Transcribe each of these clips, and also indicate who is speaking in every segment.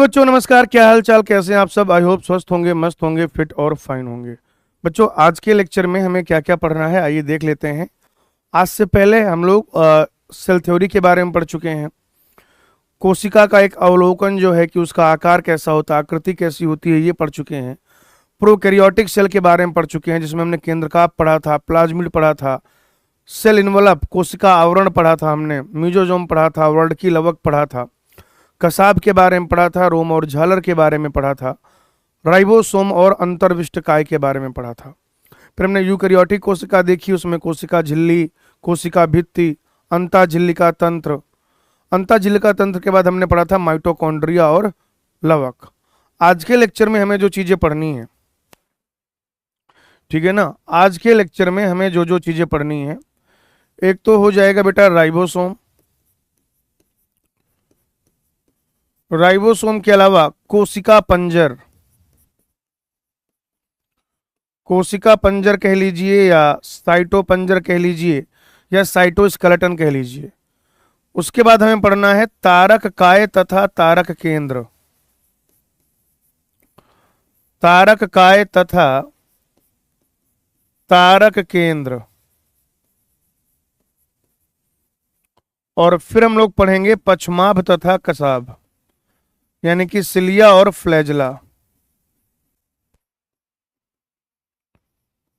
Speaker 1: Hello बच्चों, नमस्कार। क्या हाल चाल, कैसे हैं आप सब? आई होप स्वस्थ होंगे, मस्त होंगे, फिट और फाइन होंगे। बच्चों, आज के लेक्चर में हमें क्या क्या पढ़ना है, आइए देख लेते हैं। आज से पहले हम लोग सेल थ्योरी के बारे में पढ़ चुके हैं। कोशिका का एक अवलोकन जो है कि उसका आकार कैसा होता है, आकृति कैसी होती है, ये पढ़ चुके हैं। प्रोकैरियोटिक सेल के बारे में पढ़ चुके हैं, जिसमें हमने केंद्रकाप पढ़ा था, प्लाज्मिड पढ़ा था, सेल इन्वलप कोशिका आवरण पढ़ा था, हमने मीजोजोम पढ़ा था, वर्डकी लवक पढ़ा था, कसाब के बारे में पढ़ा था, रोम और झालर के बारे में पढ़ा था, राइबोसोम और अंतर्विष्टकाय के बारे में पढ़ा था। फिर हमने यूकैरियोटिक कोशिका देखी, उसमें कोशिका झिल्ली, कोशिका भित्ति, अंतःझिल्लिका तंत्र। अंतःझिल्लिका तंत्र के बाद हमने पढ़ा था माइटोकॉन्ड्रिया और लवक। आज के लेक्चर में हमें जो चीजें पढ़नी है, ठीक है ना, आज के लेक्चर में हमें जो जो चीजें पढ़नी है, एक तो हो जाएगा बेटा राइबोसोम। राइबोसोम के अलावा कोशिका पंजर, कोशिका पंजर कह लीजिए या साइटोपंजर कह लीजिए या साइटोस्केलेटन कह लीजिए। उसके बाद हमें पढ़ना है तारक काय तथा तारक केंद्र। तारक काय तथा तारक केंद्र। और फिर हम लोग पढ़ेंगे पछमाभ तथा कसाभ, यानी कि सिलिया और फ्लैजला।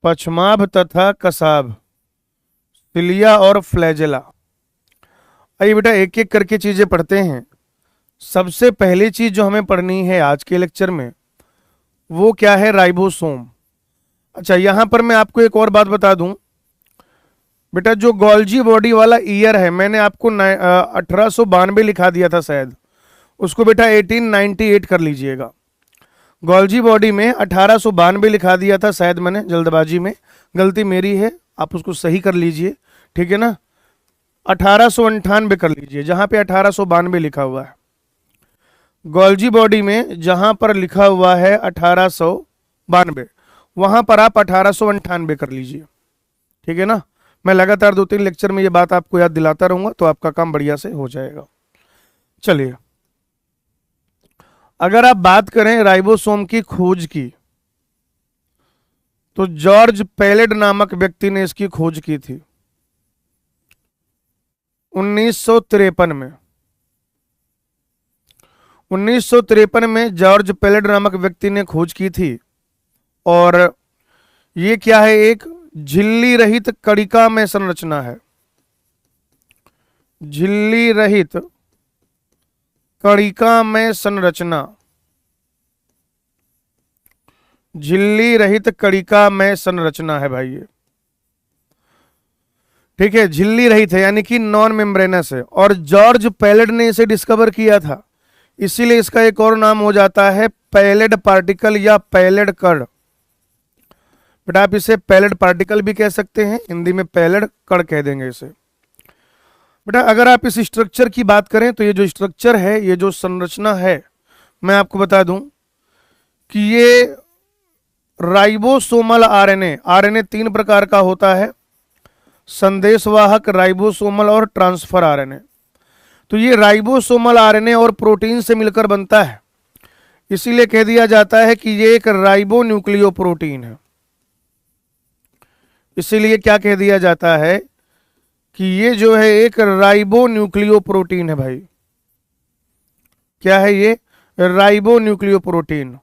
Speaker 1: पछमाभ तथा कसाभ, सिलिया और फ्लैजला। आइए बेटा एक एक करके चीजें पढ़ते हैं। सबसे पहली चीज जो हमें पढ़नी है आज के लेक्चर में, वो क्या है? राइबोसोम। अच्छा, यहां पर मैं आपको एक और बात बता दूं बेटा, जो गोल्जी बॉडी वाला ईयर है, मैंने आपको 1892 लिखा दिया था शायद, उसको बेटा 1898 कर लीजिएगा। गोल्जी बॉडी में 1892 लिखा दिया था शायद, मैंने जल्दबाजी में, गलती मेरी है, आप उसको सही कर लीजिए, ठीक है ना। 1898 कर लीजिए, जहां पे 1892 लिखा हुआ है। गोल्जी बॉडी में जहां पर लिखा हुआ है 1892, वहां पर आप 1898 कर लीजिए, ठीक है ना। मैं लगातार 2-3 लेक्चर में ये बात आपको याद दिलाता रहूंगा, तो आपका काम बढ़िया से हो जाएगा। चलिए, अगर आप बात करें राइबोसोम की खोज की, तो जॉर्ज पैलेड नामक व्यक्ति ने इसकी खोज की थी 1953 में। 1953 में जॉर्ज पैलेड नामक व्यक्ति ने खोज की थी। और ये क्या है? एक झिल्ली रहित कणिका में संरचना है। झिल्ली रहित कणिका में संरचना, झिल्ली रहित कणिका में संरचना है भाई ये, ठीक है। झिल्ली रहित है यानी कि नॉन मेम्ब्रेनस है, और जॉर्ज पैलेड ने इसे डिस्कवर किया था, इसीलिए इसका एक और नाम हो जाता है पैलेड पार्टिकल या पैलेड कण। बेटा आप इसे पैलेड पार्टिकल भी कह सकते हैं, हिंदी में पैलेड कण कह देंगे इसे। बेटा अगर आप इस स्ट्रक्चर की बात करें, तो ये जो स्ट्रक्चर है, ये जो संरचना है, मैं आपको बता दूं कि ये राइबोसोमल आरएनए, आरएनए 3 प्रकार का होता है, संदेशवाहक, राइबोसोमल और ट्रांसफर आरएनए। तो ये राइबोसोमल आरएनए और प्रोटीन से मिलकर बनता है, इसीलिए कह दिया जाता है कि ये एक राइबोन्यूक्लियो प्रोटीन है। इसीलिए क्या कह दिया जाता है कि ये जो है एक राइबोन्यूक्लियो प्रोटीन है भाई। क्या है ये? राइबोन्यूक्लियो प्रोटीन।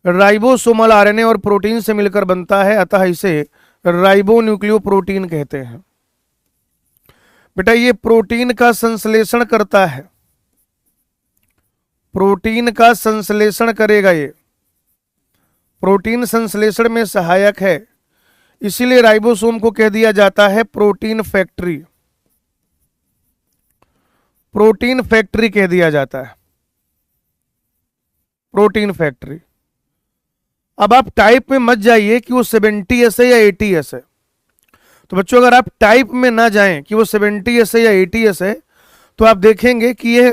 Speaker 1: राइबोसोमल आरएनए और प्रोटीन से मिलकर बनता है, अतः इसे राइबोन्यूक्लियो प्रोटीन कहते हैं। बेटा ये प्रोटीन का संश्लेषण करता है, प्रोटीन का संश्लेषण करेगा, ये प्रोटीन संश्लेषण में सहायक है, इसीलिए राइबोसोम को कह दिया जाता है प्रोटीन फैक्ट्री। प्रोटीन फैक्ट्री कह दिया जाता है, प्रोटीन फैक्ट्री। अब आप टाइप में मत जाइए कि वो 70S है या 80S है। तो बच्चों अगर आप टाइप में ना जाएं कि वो 70S है या 80S है, तो आप देखेंगे कि ये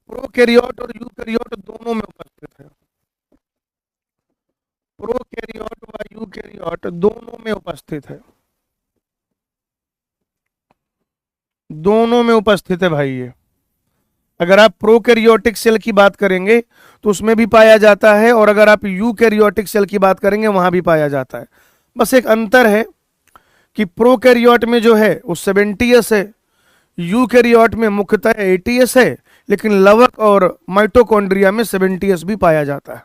Speaker 1: प्रोकैरियोट और यूकैरियोट दोनों में उपस्थित है। प्रोकैरियोट व यूकैरियोट दोनों में उपस्थित है, दोनों में उपस्थित है भाई ये। अगर आप प्रोकैरियोटिक सेल की बात करेंगे तो उसमें भी पाया जाता है, और अगर आप यूकैरियोटिक सेल की बात करेंगे वहां भी पाया जाता है। बस एक अंतर है कि प्रोकैरियोट में जो है वो 70s है, यूकैरियोट में मुख्यतः 80s है, लेकिन लवक और माइटोकॉन्ड्रिया में 70s भी पाया जाता है।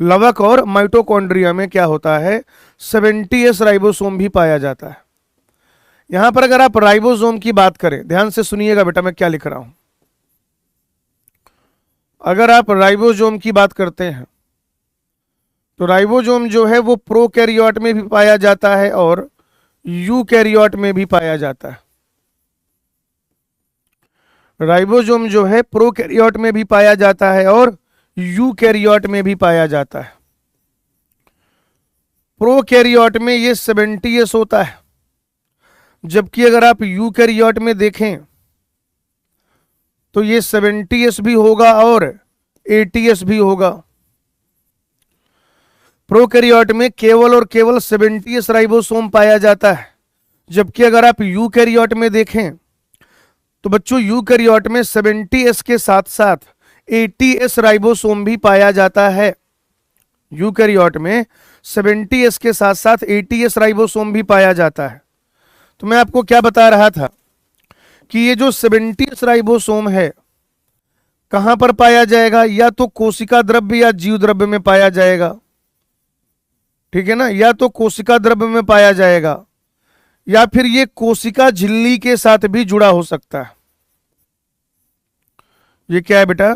Speaker 1: लवक और माइटोकॉन्ड्रिया में क्या होता है, 70s राइबोसोम भी पाया जाता है। यहां पर अगर आप राइबोसोम की बात करें, ध्यान से सुनिएगा बेटा मैं क्या लिख रहा हूं। अगर आप राइबोसोम की बात करते हैं तो राइबोसोम जो है वो प्रोकैरियोट में भी पाया जाता है और यूकैरियोट में भी पाया जाता है। राइबोसोम जो है प्रोकैरियोट में भी पाया जाता है और यूकैरियोट में भी पाया जाता है। प्रोकैरियोट में ये 70s होता है, जबकि अगर आप यूकैरियोट में देखें तो ये 70s भी होगा और 80s भी होगा। प्रोकैरियोट में केवल और केवल 70s राइबोसोम पाया जाता है, जबकि अगर आप यूकैरियोट में देखें तो बच्चों यूकैरियोट में 70s के साथ साथ 80s राइबोसोम भी पाया जाता है। यूकैरियोट में 70s के साथ साथ 80s राइबोसोम भी पाया जाता है। तो मैं आपको क्या बता रहा था कि ये जो 70s राइबोसोम है कहां पर पाया जाएगा, या तो कोशिका द्रव्य या जीव द्रव्य में पाया जाएगा, ठीक है ना, या तो कोशिका द्रव्य में पाया जाएगा या फिर ये कोशिका झिल्ली के साथ भी जुड़ा हो सकता है। ये क्या है बेटा,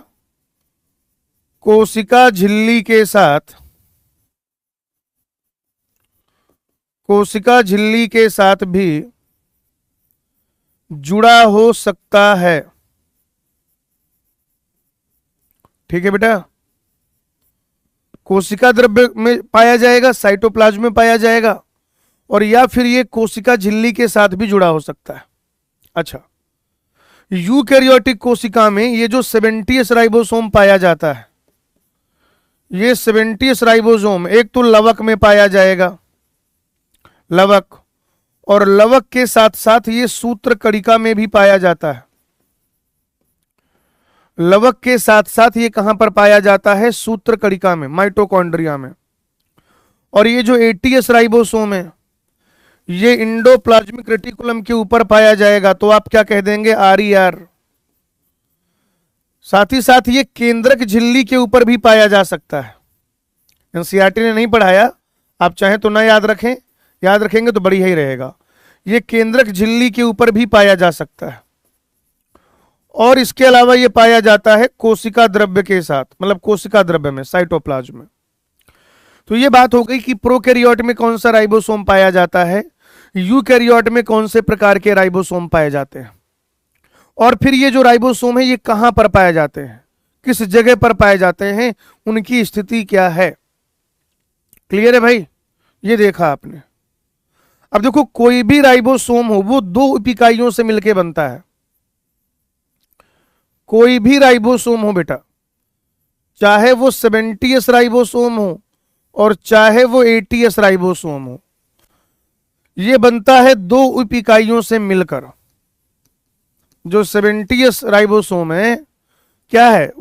Speaker 1: कोशिका झिल्ली के साथ, कोशिका झिल्ली के साथ भी जुड़ा हो सकता है, ठीक है बेटा। कोशिका द्रव्य में पाया जाएगा, साइटोप्लाज्म में पाया जाएगा, और या फिर ये कोशिका झिल्ली के साथ भी जुड़ा हो सकता है। अच्छा, यूकैरियोटिक कोशिका में ये जो 70s राइबोसोम पाया जाता है, ये 70s राइबोसोम एक तो लवक में पाया जाएगा, लवक, और लवक के साथ साथ ये सूत्र कणिका में भी पाया जाता है। लवक के साथ साथ ये कहां पर पाया जाता है, सूत्र कणिका में, माइटोकॉन्ड्रिया में। और ये जो 80s राइबोसोम है ये इंडोप्लाज्मिक रेटिकुलम के ऊपर पाया जाएगा, तो आप क्या कह देंगे, RER। साथ ही साथ ये केंद्रक झिल्ली के ऊपर भी पाया जा सकता है। एनसीईआरटी ने नहीं पढ़ाया, आप चाहें तो ना याद रखें, याद रखेंगे तो बढ़िया ही रहेगा। ये केंद्रक झिल्ली के ऊपर भी पाया जा सकता है, और इसके अलावा ये पाया जाता है कोशिका द्रव्य के साथ, मतलब कोशिका द्रव्य में, साइटोप्लाज्म में। तो ये बात हो गई कि प्रोकैरियोट में कौन सा राइबोसोम पाया जाता है, यूकैरियोट में कौन से प्रकार के राइबोसोम पाए जाते हैं, और फिर ये जो राइबोसोम है ये कहां पर पाए जाते हैं, किस जगह पर पाए जाते हैं, उनकी स्थिति क्या है। क्लियर है भाई, ये देखा आपने। अब देखो, कोई भी राइबोसोम हो वो दो उप इकाइयों से मिलकर बनता है। कोई भी राइबोसोम हो बेटा, चाहे वो 70s राइबोसोम हो और चाहे वो 80s राइबोसोम हो, ये बनता है दो उप इकाइयों से मिलकर। जो 70s राइबोसोम है क्या है,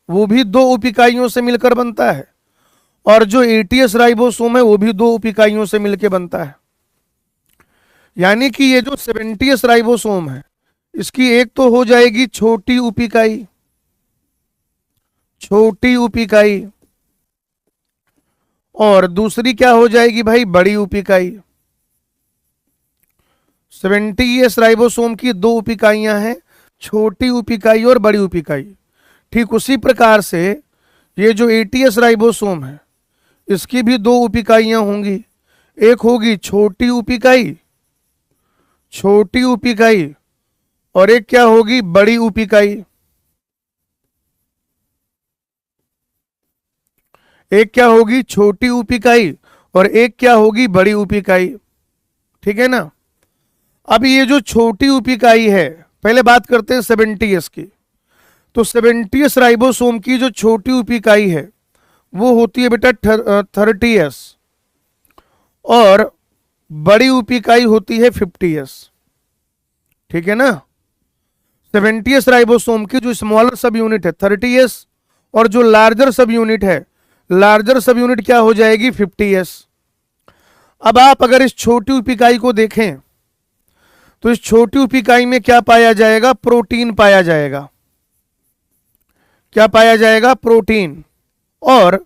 Speaker 1: वो भी दो उप इकाइयों से मिलकर बनता है, और जो 80s राइबोसोम है वो भी दो उप इकाइयों से मिलकर बनता है। यानी कि ये जो 70s राइबोसोम है इसकी एक तो हो जाएगी छोटी उप इकाई, छोटी उप इकाई, और दूसरी क्या हो जाएगी भाई, बड़ी उप इकाई। 70s राइबोसोम की दो उप इकाइयां हैं, छोटी उप इकाई और बड़ी उप इकाई। ठीक उसी प्रकार से ये जो 80s राइबोसोम है इसकी भी दो उप इकाइयां होंगी, एक होगी छोटी उप इकाई, छोटी उप इकाई, और एक क्या होगी, बड़ी उप इकाई। एक क्या होगी, छोटी उप इकाई, और एक क्या होगी, बड़ी उप इकाई। ठीक है ना। अब ये जो छोटी उप इकाई है, पहले बात करते हैं 70s की। तो 70s राइबोसोम की जो छोटी उप इकाई है वो होती है बेटा 30s, और बड़ी उप इकाई होती है 50s। ठीक है ना। 70s राइबोसोम की जो स्मॉलर सब यूनिट है 30s, और जो लार्जर सब यूनिट है, लार्जर सब यूनिट क्या हो जाएगी 50s। अब आप अगर इस छोटी उप इकाई को देखें तो इस छोटी उप इकाई में क्या पाया जाएगा, प्रोटीन पाया जाएगा। क्या पाया जाएगा, प्रोटीन। और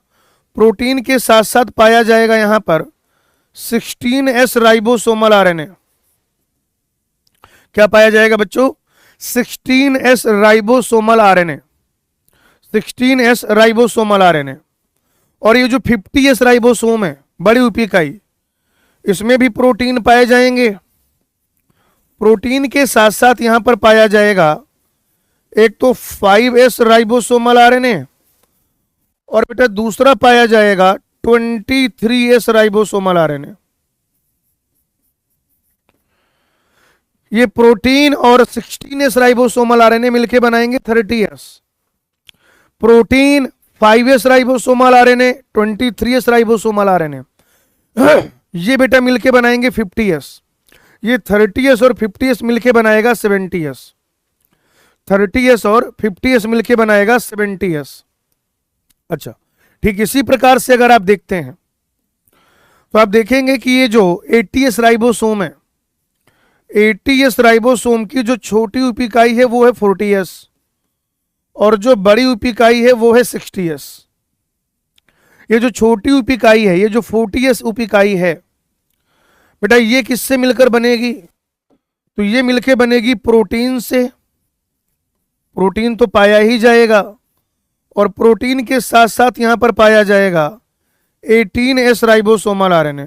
Speaker 1: प्रोटीन के साथ साथ पाया जाएगा यहां पर 16s राइबोसोमल आरएनए। क्या पाया जाएगा बच्चों, 16s ribosomal RNA, 16s ribosomal RNA. और ये जो 50s राइबोसोम है, बड़ी उप इकाई, इसमें भी प्रोटीन पाए जाएंगे। प्रोटीन के साथ साथ यहां पर पाया जाएगा एक तो 5s राइबोसोमल आरएनए, और बेटा दूसरा पाया जाएगा 23s राइबोसोमल आरएनए। ये प्रोटीन और 16s राइबोसोमल आरएनए मिलके बनाएंगे 30s। Protein 5s ribosomal RNA, 23s ribosomal RNA, ये बेटा मिलके बनाएंगे 50s। ये 30s और 50s मिलके बनाएगा 70s। 30s और 50s मिलके बनाएगा 70s। अच्छा, ठीक इसी प्रकार से अगर आप देखते हैं तो आप देखेंगे कि ये जो 80s राइबोसोम है, 80s राइबोसोम की जो छोटी उप इकाई है वो है 40s, और जो बड़ी उप इकाई है वो है 60s। ये जो छोटी उप इकाई है, ये जो 40s उप इकाई है बेटा, ये किससे मिलकर बनेगी, तो ये मिलकर बनेगी प्रोटीन से। प्रोटीन तो पाया ही जाएगा, और प्रोटीन के साथ साथ यहां पर पाया जाएगा 18s राइबोसोमल आरएनए।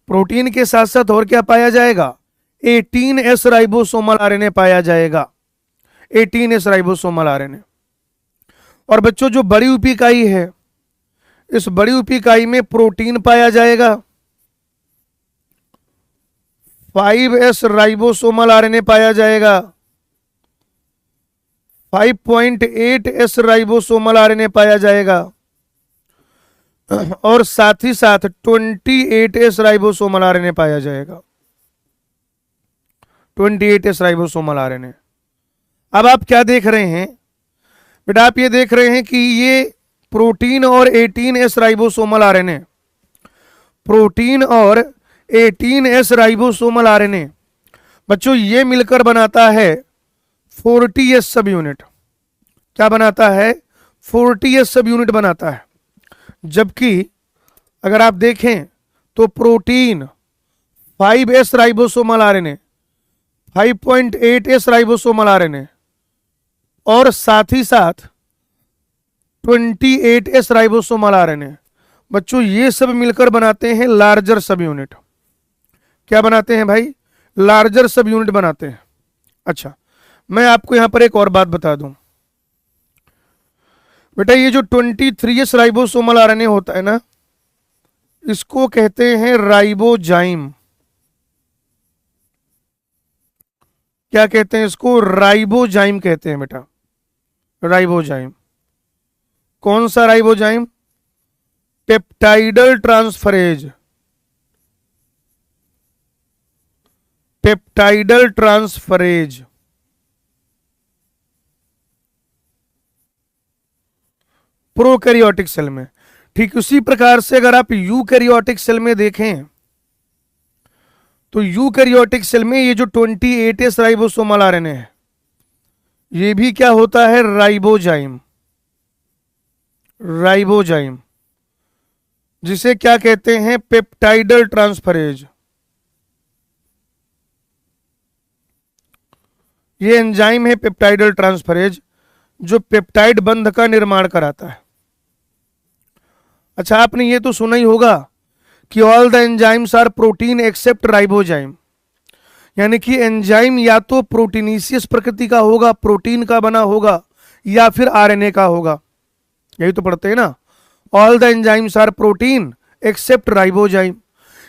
Speaker 1: प्रोटीन के साथ साथ और क्या पाया जाएगा, 18s राइबोसोमल आरएनए पाया जाएगा, 18s राइबोसोमल आरएनए। और बच्चों जो बड़ी उप इकाई है, इस बड़ी उप इकाई में प्रोटीन पाया जाएगा, 5s राइबोसोमल आरएनए पाया जाएगा, 5.8s राइबोसोमल आरएनए पाया जाएगा, और साथ ही साथ 28s राइबोसोमल आरएनए पाया जाएगा, 28s राइबोसोमल आरएनए। अब आप क्या देख रहे हैं बेटा, आप ये देख रहे हैं कि ये प्रोटीन और 18s राइबोसोमल आरएनए, प्रोटीन और 18s राइबोसोमल आरएनए बच्चों ये मिलकर बनाता है 40s सब यूनिट। क्या बनाता है, 40s सब यूनिट बनाता है। जबकि अगर आप देखें तो protein 5s ribosomal RNA, 5.8s ribosomal RNA, और साथ ही साथ 28s राइबोसोमल आरएनए बच्चों ये सब मिलकर बनाते हैं लार्जर सब यूनिट। क्या बनाते हैं भाई, लार्जर सब यूनिट बनाते हैं। अच्छा, मैं आपको यहां पर एक और बात बता दूं बेटा, ये जो 23s राइबोसोमल आरएनए होता है ना, इसको कहते हैं राइबोजाइम। क्या कहते हैं इसको, राइबोजाइम कहते हैं बेटा, राइबोजाइम। कौन सा ribozyme, peptidyl transferase, peptidyl transferase. Prokaryotic cell में। ठीक उसी प्रकार से अगर आप यूकैरियोटिक सेल में देखें तो यूकैरियोटिक सेल में ये जो 28s राइबोसोमल आरएनए है, ये भी क्या होता है, राइबोजाइम। राइबोजाइम जिसे क्या कहते हैं, पेप्टाइडल ट्रांसफरेज। ये एंजाइम है पेप्टाइडल ट्रांसफरेज, जो पेप्टाइड बंध का निर्माण कराता है। अच्छा, आपने ये तो सुना ही होगा कि all the enzymes are protein except ribozyme, यानी कि एंजाइम या तो प्रोटीनीसियस प्रकृति का होगा, प्रोटीन का बना होगा, या फिर आरएनए का होगा। यही तो पढ़ते हैं ना, all the enzymes are protein except ribozyme,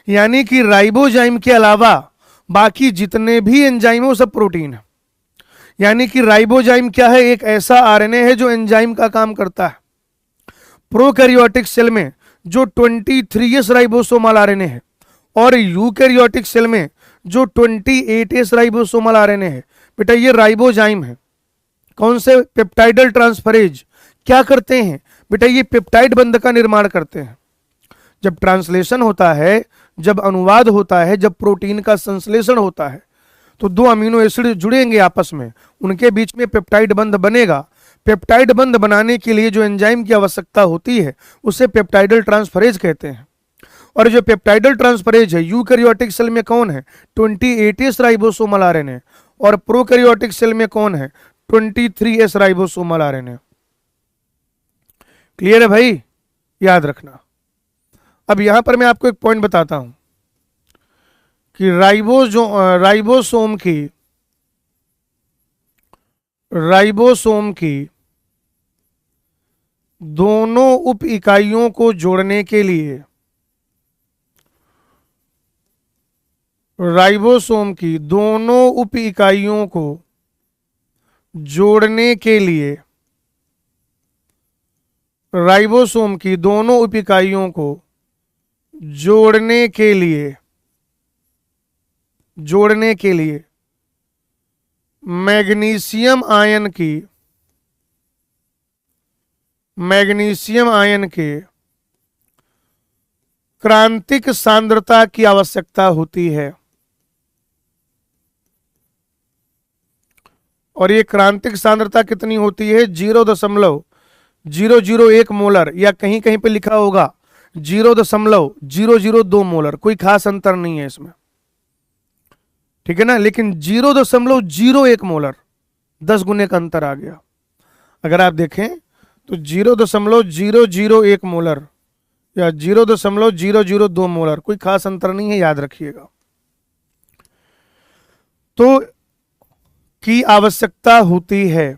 Speaker 1: यानी कि राइबोजाइम के अलावा बाकी जितने भी एंजाइम है वो सब प्रोटीन है। यानी कि राइबोजाइम क्या है, एक ऐसा आरएनए है जो एंजाइम का काम करता है। प्रोकैरियोटिक सेल में जो 23s राइबोसोमल आरएनए है, और यूकैरियोटिक सेल में जो 28S राइबोसोमल आरएनए है बेटा, ये राइबोजाइम है। कौन से? Peptidyl transferase. क्या करते हैं बेटा? ये पेप्टाइड बंध का निर्माण करते हैं। जब ट्रांसलेशन होता है, जब अनुवाद होता है, जब प्रोटीन का संश्लेषण होता है, तो दो अमीनो एसिड जुड़ेंगे आपस में, उनके बीच में पेप्टाइड बंध बनेगा। पेप्टाइड बंध बनाने के लिए जो एंजाइम की आवश्यकता होती है उसे पेप्टाइडल ट्रांसफरेज कहते हैं। और जो पेप्टाइडल ट्रांसफरेज है यूकैरियोटिक सेल में कौन है? 28S ribosomal RNA. और प्रोकैरियोटिक सेल में कौन है? 23S ribosomal RNA. क्लियर है भाई? याद रखना। अब यहां पर मैं आपको एक पॉइंट बताता हूं कि राइबोसोम की दोनों उप इकाइयों को जोड़ने के लिए, राइबोसोम की दोनों उप इकाइयों को जोड़ने के लिए, राइबोसोम की दोनों उप इकाइयों को जोड़ने के लिए मैग्नीशियम आयन के क्रांतिक सांद्रता की आवश्यकता होती है। और ये क्रांतिक सांद्रता कितनी होती है? 0.001 मोलर, या कहीं कहीं पे लिखा होगा 0.002 मोलर। कोई खास अंतर नहीं है इसमें, ठीक है ना। लेकिन 0.01 मोलर, 10 गुने का अंतर आ गया। अगर आप देखें तो 0.001 मोलर या 0.002 मोलर, कोई खास अंतर नहीं है, याद रखिएगा। तो की आवश्यकता होती है,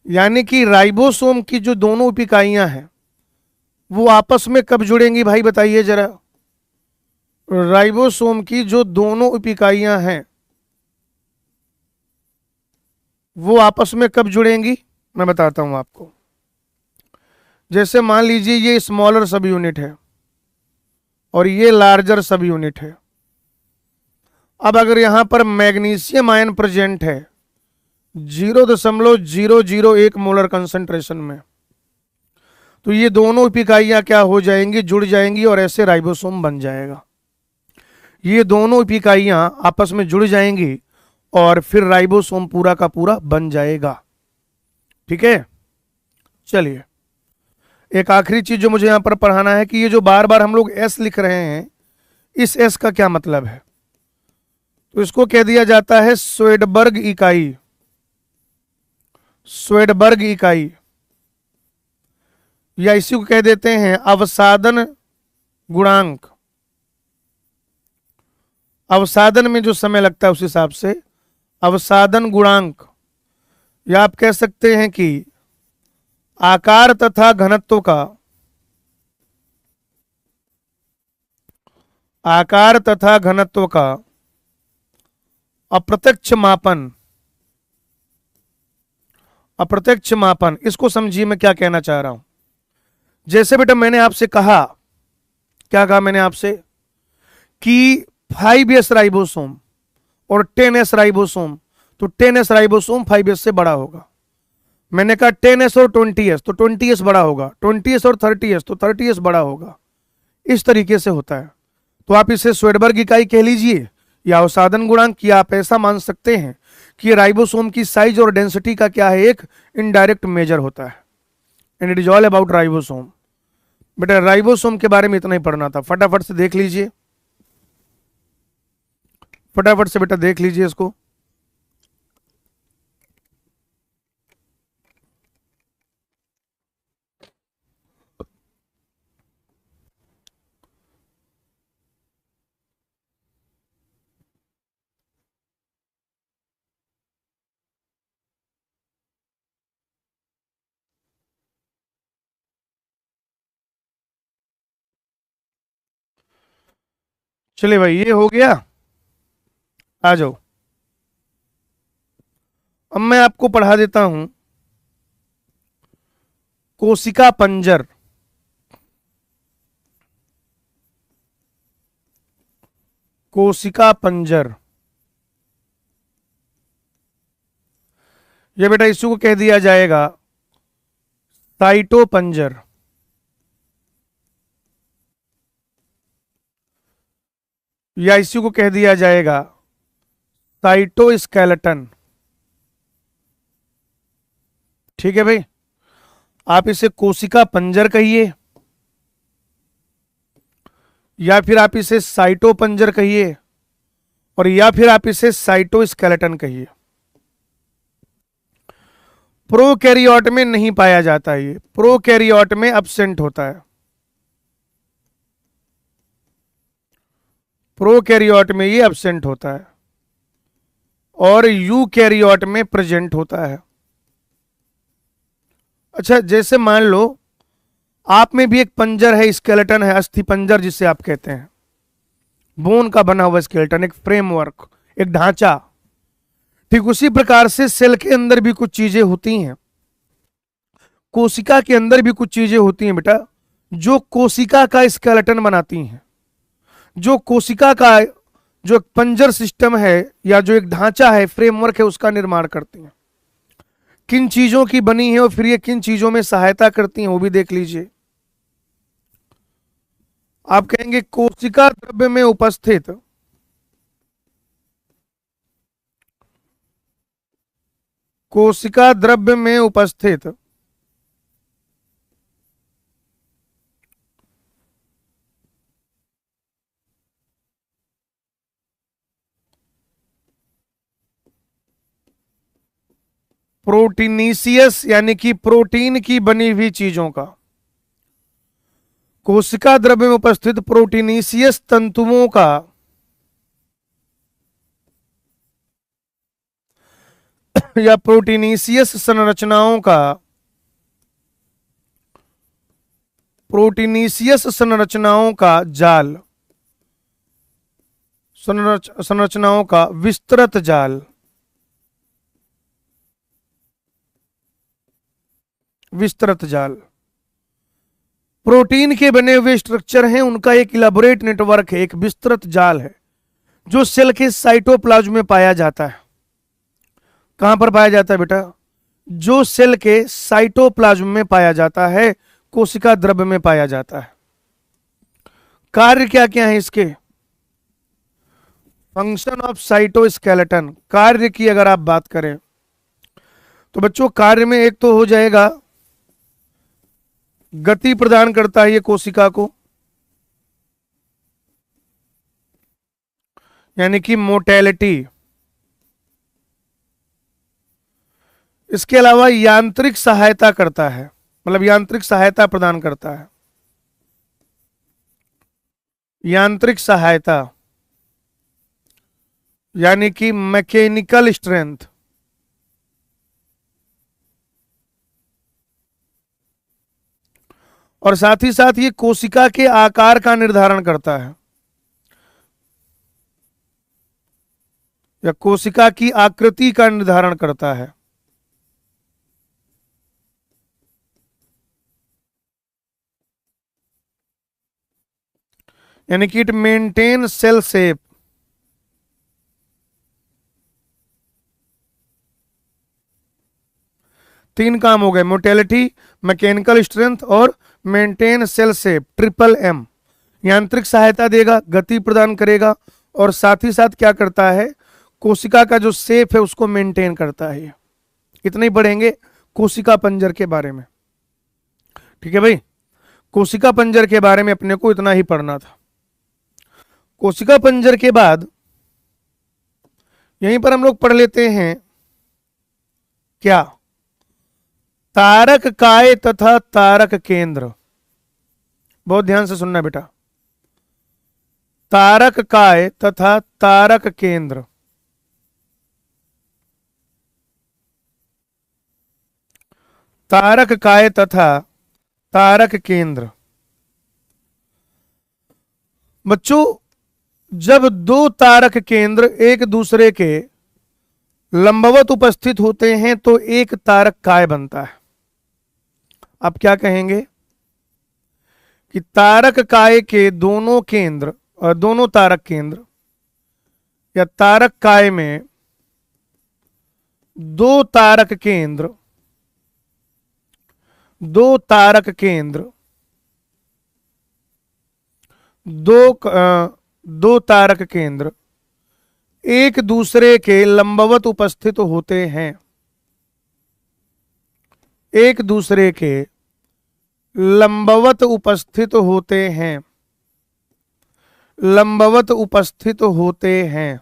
Speaker 1: यानी कि राइबोसोम की जो दोनों उप इकाइयां हैं वो आपस में कब जुड़ेंगी भाई बताइए जरा? राइबोसोम की जो दोनों उप इकाइयां हैं वो आपस में कब जुड़ेंगी, मैं बताता हूं आपको। जैसे मान लीजिए ये स्मॉलर सब यूनिट है और ये लार्जर सब यूनिट है। अब अगर यहां पर मैग्नीशियम आयन प्रेजेंट है 0.001 मोलर कंसंट्रेशन में, तो ये दोनों उप इकाइयां क्या हो जाएंगी? जुड़ जाएंगी और ऐसे राइबोसोम बन जाएगा। ये दोनों उप इकाइयां आपस में जुड़ जाएंगी और फिर राइबोसोम पूरा का पूरा बन जाएगा। ठीक है, चलिए एक आखिरी चीज जो मुझे यहां पर पढ़ाना है कि ये जो बार बार हम लोग एस लिख रहे हैं, इस एस का क्या मतलब है? तो इसको कह दिया जाता है स्वेडबर्ग इकाई। स्वेडबर्ग इकाई, या इसी को कह देते हैं अवसादन गुणांक। अवसादन में जो समय लगता है उस हिसाब से अवसादन गुणांक, या आप कह सकते हैं कि आकार तथा घनत्व का, आकार तथा घनत्व का अप्रत्यक्ष मापन। अप्रत्यक्ष मापन, इसको समझिए मैं क्या कहना चाह रहा हूं। जैसे बेटा मैंने आपसे कहा, क्या कहा मैंने आपसे कि 5S राइबोसोम और 10S राइबोसोम, तो 10S राइबोसोम 5S से बड़ा होगा। मैंने कहा 10S और 20S, तो 20S बड़ा होगा। 20S और 30S, तो 30S बड़ा होगा। इस तरीके से होता है। तो आप इसे स्वेडबर्ग इकाई कह लीजिए या अवसादन गुणांक, या आप ऐसा मान सकते हैं कि राइबोसोम की साइज और डेंसिटी का क्या है, एक इनडायरेक्ट मेजर होता है। And it is all about ribosome. बेटा राइबोसोम के बारे में इतना ही पढ़ना था, फटाफट से देख लीजिए, फटाफट से बेटा देख लीजिए इसको। चलिए भाई ये हो गया, आ जाओ। अब मैं आपको पढ़ा देता हूं कोशिका पंजर। कोशिका पंजर। ये बेटा इसी को कह दिया जाएगा साइटोपंजर। या इसी को कह दिया जाएगा साइटोस्केलेटन। ठीक है भाई, आप इसे कोशिका पंजर कहिए या फिर आप इसे साइटोपंजर कहिए और या फिर आप इसे साइटोस्केलेटन कहिए। प्रोकैरियोट में नहीं पाया जाता, ये प्रोकैरियोट में एब्सेंट होता है, प्रोकैरियोट में ये एब्सेंट होता है और यूकैरियोट में प्रेजेंट होता है। अच्छा, जैसे मान लो आप में भी एक पंजर है, स्केलेटन है, अस्थि पंजर जिसे आप कहते हैं, बोन का बना हुआ स्केलेटन, एक फ्रेमवर्क, एक ढांचा। ठीक उसी प्रकार से सेल के अंदर भी कुछ चीजें होती हैं, कोशिका के अंदर भी कुछ चीजें होती हैं बेटा, जो कोशिका का स्केलेटन बनाती हैं, जो कोशिका का जो एक पंजर सिस्टम है या जो एक ढांचा है, फ्रेमवर्क है, उसका निर्माण करती हैं। किन चीजों की बनी है और फिर ये किन चीजों में सहायता करती हैं वो भी देख लीजिए। आप कहेंगे कोशिका द्रव्य में उपस्थित कोशिका द्रव्य में उपस्थित प्रोटीनीसियस यानी कि प्रोटीन की बनी हुई चीजों का, कोशिका द्रव्य में उपस्थित प्रोटीनीसियस तंतुओं का या प्रोटीनीसियस संरचनाओं का, प्रोटीनीसियस संरचनाओं का जाल, संरचनाओं का विस्तृत जाल, विस्तृत जाल। प्रोटीन के बने हुए स्ट्रक्चर हैं, उनका एक इलाबोरेट नेटवर्क है, एक विस्तृत जाल है जो सेल के साइटोप्लाज्म में पाया जाता है। कहां पर पाया जाता है बेटा? जो सेल के साइटोप्लाज्म में पाया जाता है, कोशिका द्रव्य में पाया जाता है। कार्य क्या क्या है इसके? फंक्शन ऑफ साइटोस्केलेटन, कार्य की अगर आप बात करें तो बच्चों कार्य में एक तो हो जाएगा गति प्रदान करता है ये कोशिका को, यानी कि मोटेलिटी। इसके अलावा यांत्रिक सहायता करता है, मतलब यांत्रिक सहायता प्रदान करता है, यांत्रिक सहायता यानी कि मैकेनिकल स्ट्रेंथ। और साथ ही साथ ये कोशिका के आकार का निर्धारण करता है या कोशिका की आकृति का निर्धारण करता है। यानी कि इट मेंटेन सेल शेप। तीन काम हो गए, मोटेलिटी, मैकेनिकल स्ट्रेंथ और maintain cell shape, triple M. यांत्रिक सहायता देगा, गति प्रदान करेगा और साथ ही साथ क्या करता है, कोशिका का जो शेप है उसको मेंटेन करता है। इतना ही पढ़ेंगे कोशिका पंजर के बारे में। ठीक है भाई, कोशिका पंजर के बारे में अपने को इतना ही पढ़ना था। कोशिका पंजर के बाद यहीं पर हम लोग पढ़ लेते हैं क्या, तारक काय तथा तारक केंद्र। बहुत ध्यान से सुनना बेटा, तारक काय तथा तारक केंद्र। तारक काय तथा तारक केंद्र। बच्चों, जब दो तारक केंद्र एक दूसरे के लंबवत उपस्थित होते हैं तो एक तारक काय बनता है। आप क्या कहेंगे कि तारक काय के दोनों केंद्र और दोनों तारक केंद्र या तारक काय में दो तारक केंद्र, दो तारक केंद्र, दो तारक केंद्र एक दूसरे के लंबवत उपस्थित होते हैं, एक दूसरे के लंबवत उपस्थित होते हैं, लंबवत उपस्थित होते हैं।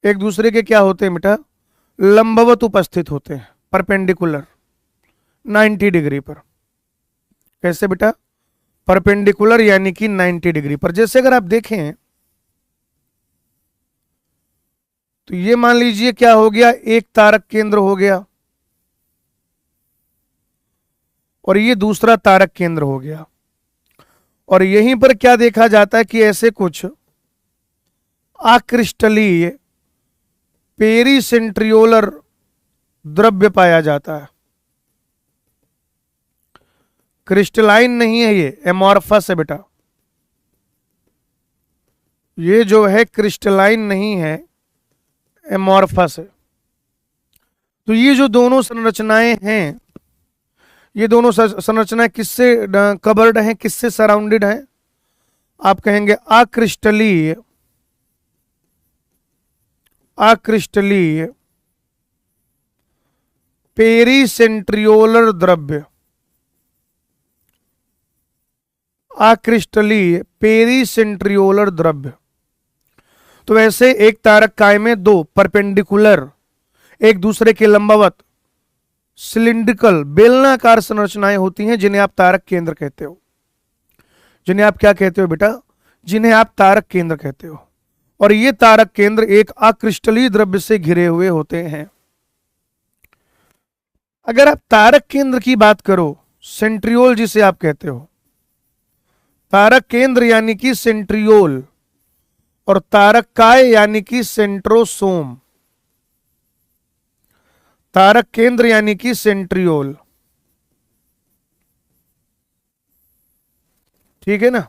Speaker 1: एक दूसरे के क्या होते हैं बेटा? लंबवत उपस्थित होते हैं, परपेंडिकुलर 90 डिग्री पर। कैसे बेटा? परपेंडिकुलर यानी कि 90 डिग्री पर। जैसे अगर आप देखें तो ये मान लीजिए क्या हो गया, एक तारक केंद्र हो गया और ये दूसरा तारक केंद्र हो गया। और यहीं पर क्या देखा जाता है कि ऐसे कुछ आक्रिस्टलीय पेरीसेंट्रियोलर द्रव्य पाया जाता है। क्रिस्टलाइन नहीं है, ये एमॉर्फस है बेटा। ये जो है क्रिस्टलाइन नहीं है, एमॉर्फस है। तो ये जो दोनों संरचनाएं हैं, ये दोनों संरचनाएं किससे कवर्ड हैं, किससे सराउंडेड हैं? आप कहेंगे अक्रिस्टलीय, अक्रिस्टलीय पेरीसेंट्रियोलर द्रव्य, अक्रिस्टलीय पेरीसेंट्रियोलर द्रव्य। तो वैसे एक तारक काय में दो परपेंडिकुलर, एक दूसरे के लंबवत सिलिंड्रिकल बेलनाकार संरचनाएं होती हैं, जिन्हें आप तारक केंद्र कहते हो। जिन्हें आप क्या कहते हो बेटा? जिन्हें आप तारक केंद्र कहते हो। और ये तारक केंद्र एक अक्रिस्टलीय द्रव्य से घिरे हुए होते हैं। अगर आप तारक केंद्र की बात करो, सेंट्रियोल जिसे आप कहते हो, तारक केंद्र यानी कि सेंट्रियोल, और तारक काय यानी कि सेंट्रोसोम। तारक केंद्र यानी कि सेंट्रियोल, ठीक है ना?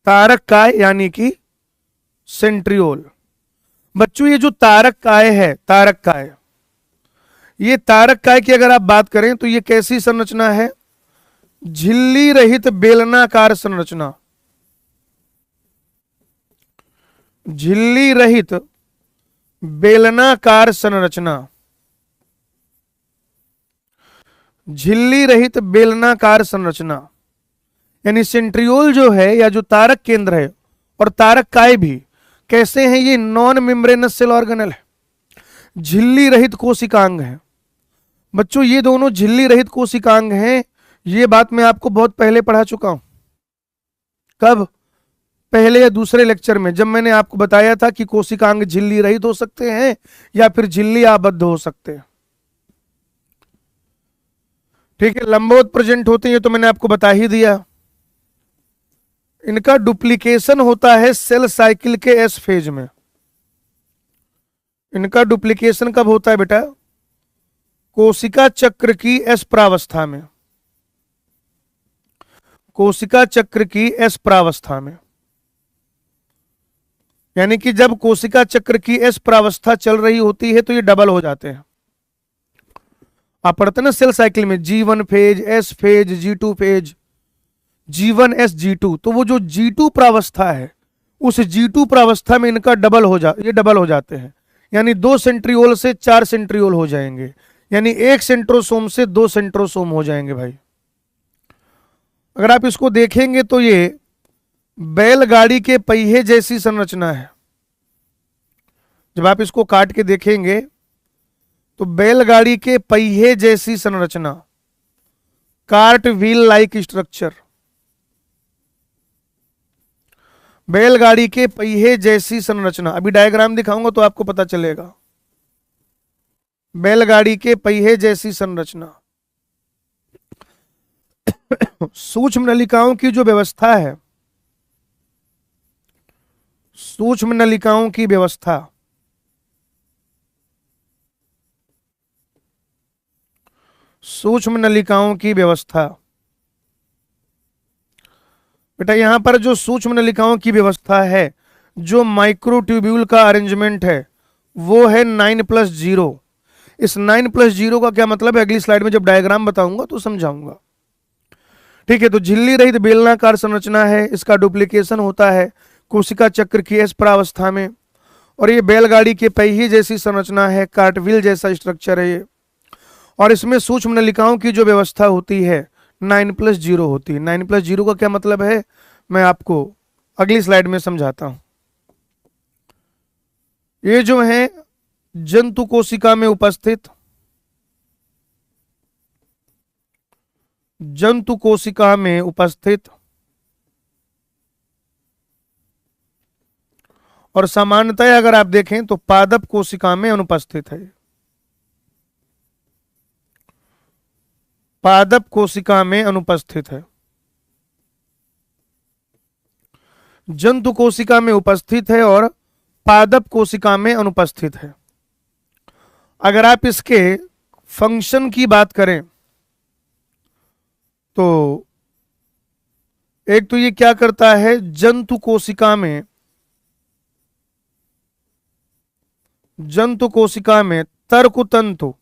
Speaker 1: तारक काय यानी कि सेंट्रियोल। बच्चों ये जो तारक काय है, तारक काय, ये तारक काय की अगर आप बात करें तो ये कैसी संरचना है? झिल्ली रहित बेलनाकार संरचना, झिल्ली रहित बेलनाकार संरचना, झिल्ली रहित बेलनाकार संरचना। यानी सेंट्रियोल जो है या जो तारक केंद्र है और तारक काय भी कैसे हैं? ये नॉन मेम्ब्रेनस सेल ऑर्गेनल है, झिल्ली रहित कोशिकांग है। बच्चों ये दोनों झिल्ली रहित कोशिकांग हैं। ये बात मैं आपको बहुत पहले पढ़ा चुका हूं। कब? पहले या दूसरे लेक्चर में, जब मैंने आपको बताया था कि कोशिकांग झिल्ली रहित हो सकते हैं या फिर झिल्ली आबद्ध हो सकते हैं। ठीक है, लंबवत प्रेजेंट होते हैं तो मैंने आपको बता ही दिया। इनका डुप्लीकेशन होता है सेल साइकिल के एस फेज में। इनका डुप्लीकेशन कब होता है बेटा? कोशिका चक्र की एस प्रावस्था में, कोशिका चक्र की एस प्रावस्था में। यानी कि जब कोशिका चक्र की एस प्रावस्था चल रही होती है तो ये डबल हो जाते हैं। आप पढ़ते ना सेल साइकिल में G1 phase, S phase, G2 phase, G1 S G2, तो वो जो G2 प्रावस्था है, उस G2 प्रावस्था में इनका ये डबल हो जाते हैं। यानी 2 सेंट्रियोल से 4 सेंट्रियोल हो जाएंगे, यानी 1 सेंट्रोसोम से 2 सेंट्रोसोम हो जाएंगे भाई। अगर आप इसको देखेंगे तो ये बैलगाड़ी के पहिए जैसी संरचना है। जब आप इसको काट के देखेंगे तो बैलगाड़ी के पहिए जैसी संरचना, कार्ट व्हील लाइक स्ट्रक्चर, बैलगाड़ी के पहिए जैसी संरचना। अभी डायग्राम दिखाऊंगा तो आपको पता चलेगा। बैलगाड़ी के पहिए जैसी संरचना। सूक्ष्म नलिकाओं की जो व्यवस्था है, सूक्ष्म नलिकाओं की व्यवस्था, सूक्ष्म नलिकाओं की व्यवस्था बेटा यहां पर जो सूक्ष्म नलिकाओं की व्यवस्था है, जो माइक्रोट्यूब्यूल का अरेंजमेंट है, वो है 9+0। इस 9+0 का क्या मतलब है, अगली स्लाइड में जब डायग्राम बताऊंगा तो समझाऊंगा। ठीक है, तो झिल्ली रहित बेलनाकार संरचना है, इसका डुप्लीकेशन होता है कोशिका चक्र की एस प्रावस्था में, और ये बैलगाड़ी के पहिए जैसी संरचना है, कार्टविल जैसा स्ट्रक्चर है ये, और इसमें सूक्ष्म नलिकाओं की जो व्यवस्था होती है 9+0 होती है। 9+0 का क्या मतलब है, मैं आपको अगली स्लाइड में समझाता हूं। ये जो है जंतु कोशिका में उपस्थित, जंतु कोशिका में उपस्थित और सामान्यतः अगर आप देखें तो पादप कोशिका में अनुपस्थित है। पादप कोशिका में अनुपस्थित है, जंतु कोशिका में उपस्थित है और पादप कोशिका में अनुपस्थित है। अगर आप इसके फंक्शन की बात करें तो एक तो ये क्या करता है, जंतु कोशिका में, जंतु कोशिका में तर्कतंतु,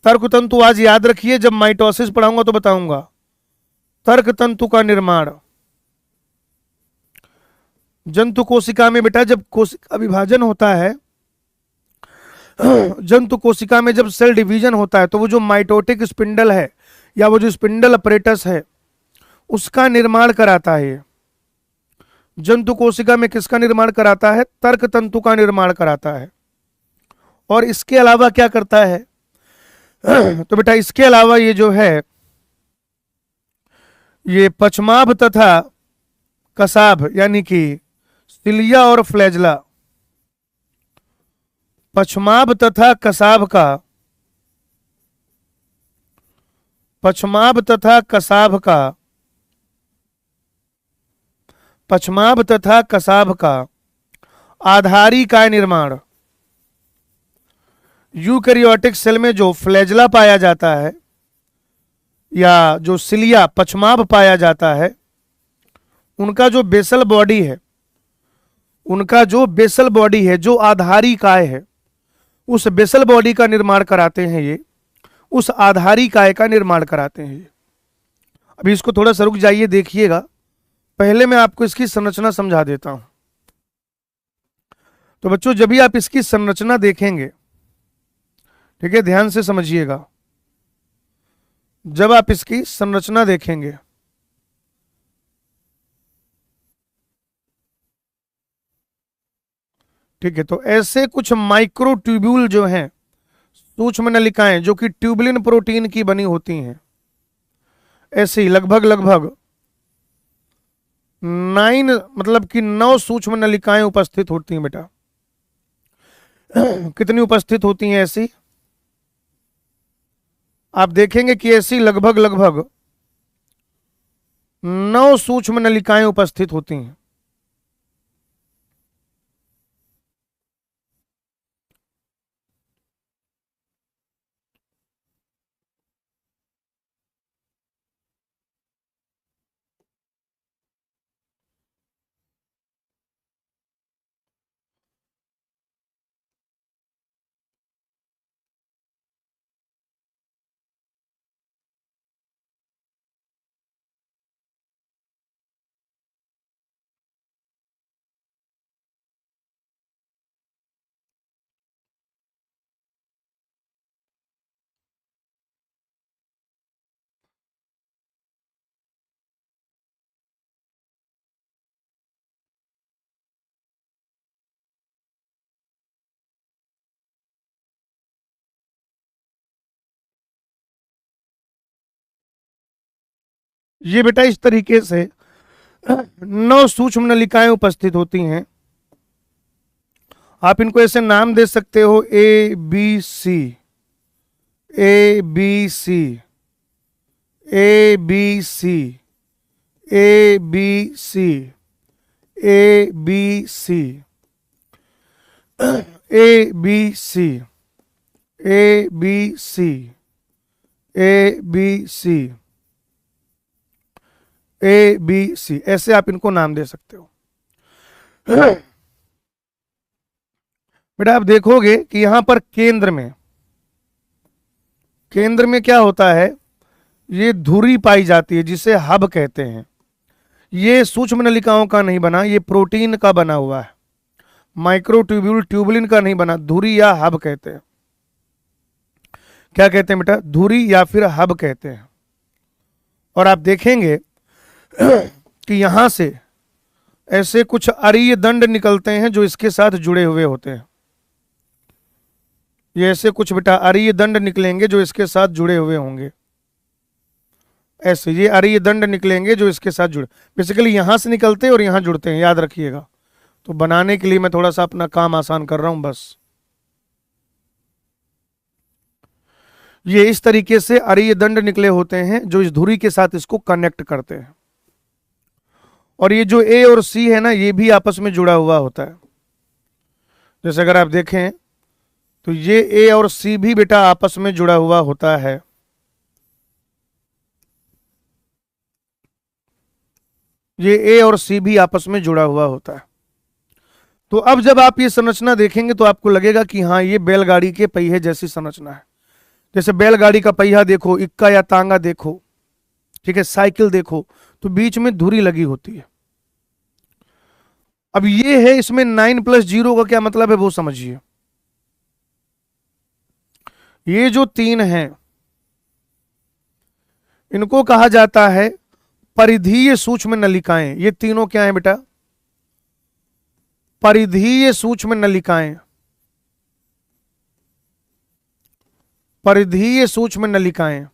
Speaker 1: तर्कतंतु आज याद रखिए, जब माइटोसिस पढ़ाऊंगा तो बताऊंगा, तर्कतंतु का निर्माण जंतु कोशिका में। बेटा जब कोशिका विभाजन होता है, जंतु कोशिका में जब सेल डिवीजन होता है, तो वो जो माइटोटिक स्पिंडल है या वो जो स्पिंडल अपरेटस है उसका निर्माण कराता है। जंतु कोशिका में किसका निर्माण कराता है, तर्कतंतु का निर्माण कराता है। और इसके अलावा क्या करता है, तो बेटा इसके अलावा ये जो है, ये पचमाभ तथा कसाभ यानी कि सिलिया और फ्लैजला, पचमाभ तथा कसाभ का, पचमाभ तथा कसाभ का, पचमाभ तथा कसाभ का आधारी काय निर्माण, यूकैरियोटिक सेल में जो फ्लैजला पाया जाता है या जो सिलिया पचमाभ पाया जाता है, उनका जो बेसल बॉडी है, उनका जो बेसल बॉडी है, जो आधारी काय है, उस बेसल बॉडी का निर्माण कराते हैं ये, उस आधारी काय का निर्माण कराते हैं ये। अभी इसको थोड़ा सा रुक जाइए, देखिएगा, पहले मैं आपको इसकी संरचना समझा देता हूं। तो बच्चों जब भी आप इसकी संरचना देखेंगे, ठीक है, ध्यान से समझिएगा, जब आप इसकी संरचना देखेंगे, ठीक है, तो ऐसे कुछ माइक्रोट्यूब्यूल जो हैं, सूक्ष्म नलिकाएं जो कि ट्यूबुलिन प्रोटीन की बनी होती हैं, ऐसे ही लगभग लगभग 9 मतलब कि 9 सूक्ष्म नलिकाएं उपस्थित होती हैं बेटा। कितनी उपस्थित होती हैं ऐसी, आप देखेंगे कि ऐसी लगभग लगभग 9 सूक्ष्म नलिकाएं उपस्थित होती हैं। ये बेटा इस तरीके से 9 सूक्ष्म नलिकाएं उपस्थित होती हैं। आप इनको ऐसे नाम दे सकते हो, A B C, A B C, A B C, A B C, A B C, A B C, A B C, A B C, A B C, ऐसे आप इनको नाम दे सकते हो। बेटा आप देखोगे कि यहां पर केंद्र में क्या होता है, ये धुरी पाई जाती है जिसे हब कहते हैं। ये सूक्ष्म नलिकाओं का नहीं बना, ये प्रोटीन का बना हुआ है, माइक्रोट्यूब्यूल ट्यूबुलिन का नहीं बना, धुरी या हब कहते हैं। क्या कहते हैं बेटा? धुरी या फिर हब कहते हैं। और आप देखेंगे कि यहां से ऐसे कुछ अरीय दंड निकलते हैं जो इसके साथ जुड़े हुए होते हैं। ये ऐसे कुछ बेटा अरीय दंड निकलेंगे जो इसके साथ जुड़े हुए होंगे, ऐसे ये अरीय दंड निकलेंगे जो इसके साथ जुड़े, बेसिकली यहां से निकलते हैं और यहां जुड़ते हैं, याद रखिएगा। तो बनाने के लिए मैं थोड़ा सा अपना काम आसान कर रहा हूं बस। ये इस तरीके से अरीय दंड निकले होते हैं जो इस धुरी के साथ इसको कनेक्ट करते हैं। और ये जो ए और सी है ना, ये भी आपस में जुड़ा हुआ होता है। जैसे अगर आप देखें तो ये ए और सी भी बेटा आपस में जुड़ा हुआ होता है। ये ए और सी भी आपस में जुड़ा हुआ होता है। तो अब जब आप ये संरचना देखेंगे तो आपको लगेगा कि हाँ, ये बैलगाड़ी के पहिए जैसी संरचना है। जैसे बैलगाड़ी का पहिया देखो, इक्का या तांगा देखो, ठीक है, साइकिल देखो, तो बीच में धुरी लगी होती है। अब ये है, इसमें 9+0 का क्या मतलब है वो समझिए। ये जो तीन हैं इनको कहा जाता है परिधीय सूक्ष्म नलिकाएं। ये तीनों क्या है बेटा? परिधीय सूक्ष्म नलिकाएं। परिधीय सूक्ष्म नलिकाएं।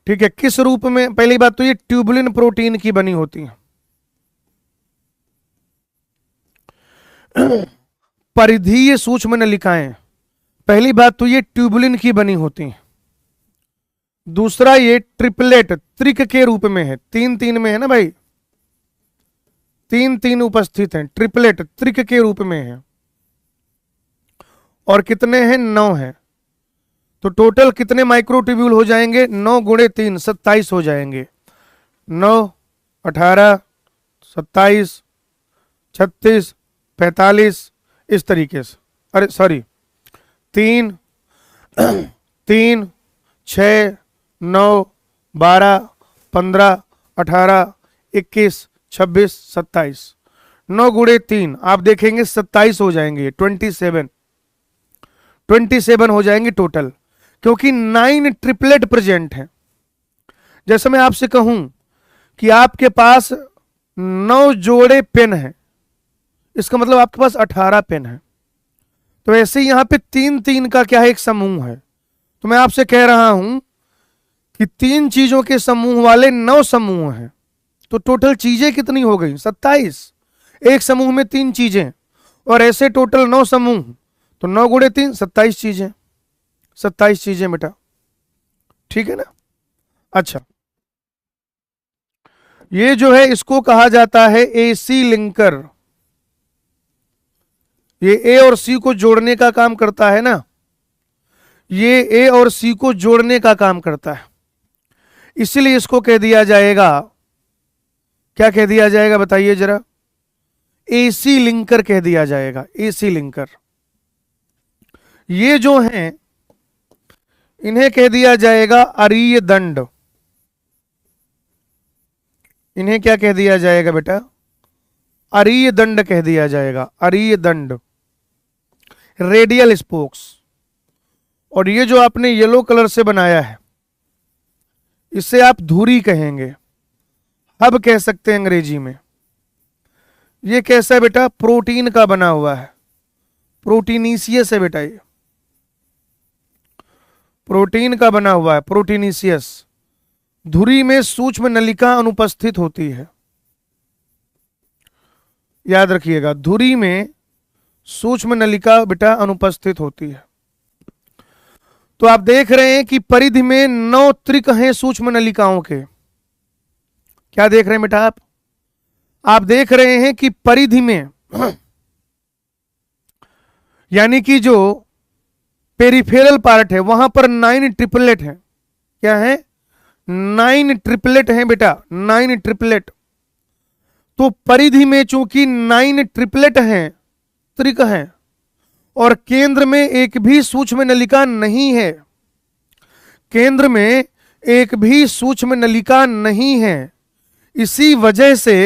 Speaker 1: ठीक है, किस रूप में? पहली बात तो ये ट्यूबुलिन प्रोटीन की बनी होती है। परिधीय सूक्ष्म नलिकाएं, पहली बात तो ये ट्यूबुलिन की बनी होती हैं। दूसरा, ये ट्रिपलेट त्रिक के रूप में है, 3-3 में है ना भाई, 3-3 उपस्थित हैं, ट्रिपलेट त्रिक के रूप में है। और कितने हैं? 9 हैं। तो टोटल कितने माइक्रोट्यूब्यूल हो जाएंगे? 9 × 3 27 हो जाएंगे। 9 18 27 36 45 इस तरीके से, अरे सॉरी 3 3 6 9 12 15 18 21 26 27, 9 × 3 आप देखेंगे 27 हो जाएंगे, 27 हो जाएंगे टोटल, क्योंकि 9 ट्रिपलेट प्रेजेंट है। जैसे मैं आपसे कहूं कि आपके पास 9 जोड़े पेन है, इसका मतलब आपके पास 18 पेन है। तो ऐसे ही यहां पे 3-3 का क्या है? एक समूह है। तो मैं आपसे कह रहा हूं कि 3 चीजों के समूह वाले 9 समूह हैं। तो टोटल चीजें कितनी हो गई? 27। एक समूह में 3 चीजें, और ऐसे टोटल 9 समूह, तो 9 × 3 27 चीजें, 27 चीजें बेटा, ठीक है ना। अच्छा, ये जो है इसको कहा जाता है एसी लिंकर। ये ए और सी को जोड़ने का काम करता है ना, ये ए और सी को जोड़ने का काम करता है, इसलिए इसको कह दिया जाएगा, क्या कह दिया जाएगा बताइए जरा? एसी लिंकर कह दिया जाएगा, एसी लिंकर। ये जो हैं इन्हें कह दिया जाएगा अरीय दंड। इन्हें क्या कह दिया जाएगा बेटा? अरीय दंड कह दिया जाएगा, अरीय दंड, रेडियल स्पोक्स। और ये जो आपने येलो कलर से बनाया है इसे आप धुरी कहेंगे, हब कह सकते हैं अंग्रेजी में। ये कैसा है बेटा? प्रोटीन का बना हुआ है, प्रोटीनीसियस है बेटा, ये प्रोटीन का बना हुआ है, प्रोटीनीसियस। धुरी में सूक्ष्म नलिका अनुपस्थित होती है, याद रखिएगा, धुरी में सूक्ष्म नलिका बेटा अनुपस्थित होती है। तो आप देख रहे हैं कि परिधि में 9 त्रिक हैं सूक्ष्म नलिकाओं के। क्या देख रहे हैं बेटा आप देख रहे हैं कि परिधि में यानी कि जो पेरिफेरल पार्ट है वहां पर 9 ट्रिपलेट है, क्या है? 9 ट्रिपलेट हैं बेटा, 9 ट्रिपलेट। तो परिधि में चूंकि 9 ट्रिपलेट हैं, त्रिक हैं, और केंद्र में एक भी सूक्ष्म नलिका नहीं है, केंद्र में एक भी सूक्ष्म नलिका नहीं है, इसी वजह से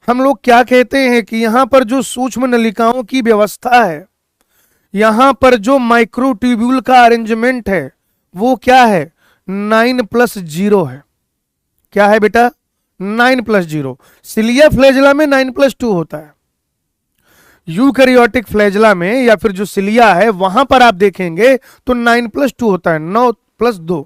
Speaker 1: हम लोग क्या कहते हैं कि यहां पर जो सूक्ष्म नलिकाओं की व्यवस्था है, यहां पर जो माइक्रोट्यूब्यूल का अरेंजमेंट है, वो क्या है? 9+0 है। क्या है बेटा? 9+0। सिलिया फ्लैजेला में 9+2 होता है। यूकैरियोटिक फ्लैजेला में या फिर जो सिलिया है वहां पर आप देखेंगे तो 9+2 होता है, 9+2।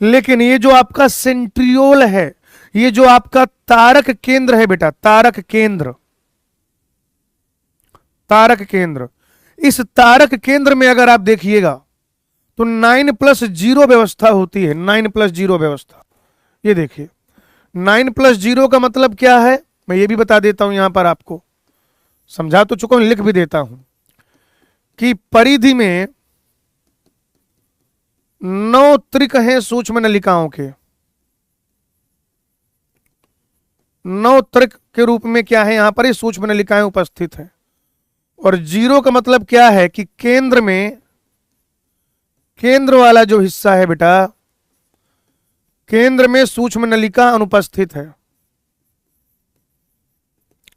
Speaker 1: लेकिन ये जो आपका सेंट्रियोल है, ये जो आपका तारक केंद्र है बेटा, तारक केंद्र, तारक केंद्र, इस तारक केंद्र में अगर आप देखिएगा तो 9+0 व्यवस्था होती है, 9+0 व्यवस्था। ये देखिए 9+0 का मतलब क्या है, मैं ये भी बता देता हूं, यहां पर आपको समझा तो चुका हूं, लिख भी देता हूं कि परिधि में 9 त्रिक हैं सूक्ष्म नलिकाओं के, 9 त्रिक के रूप में क्या है, यहां पर सूक्ष्म नलिकाएं उपस्थित हैं। और 0 का मतलब क्या है कि केंद्र में, केंद्र वाला जो हिस्सा है बेटा, केंद्र में सूक्ष्म नलिका अनुपस्थित है।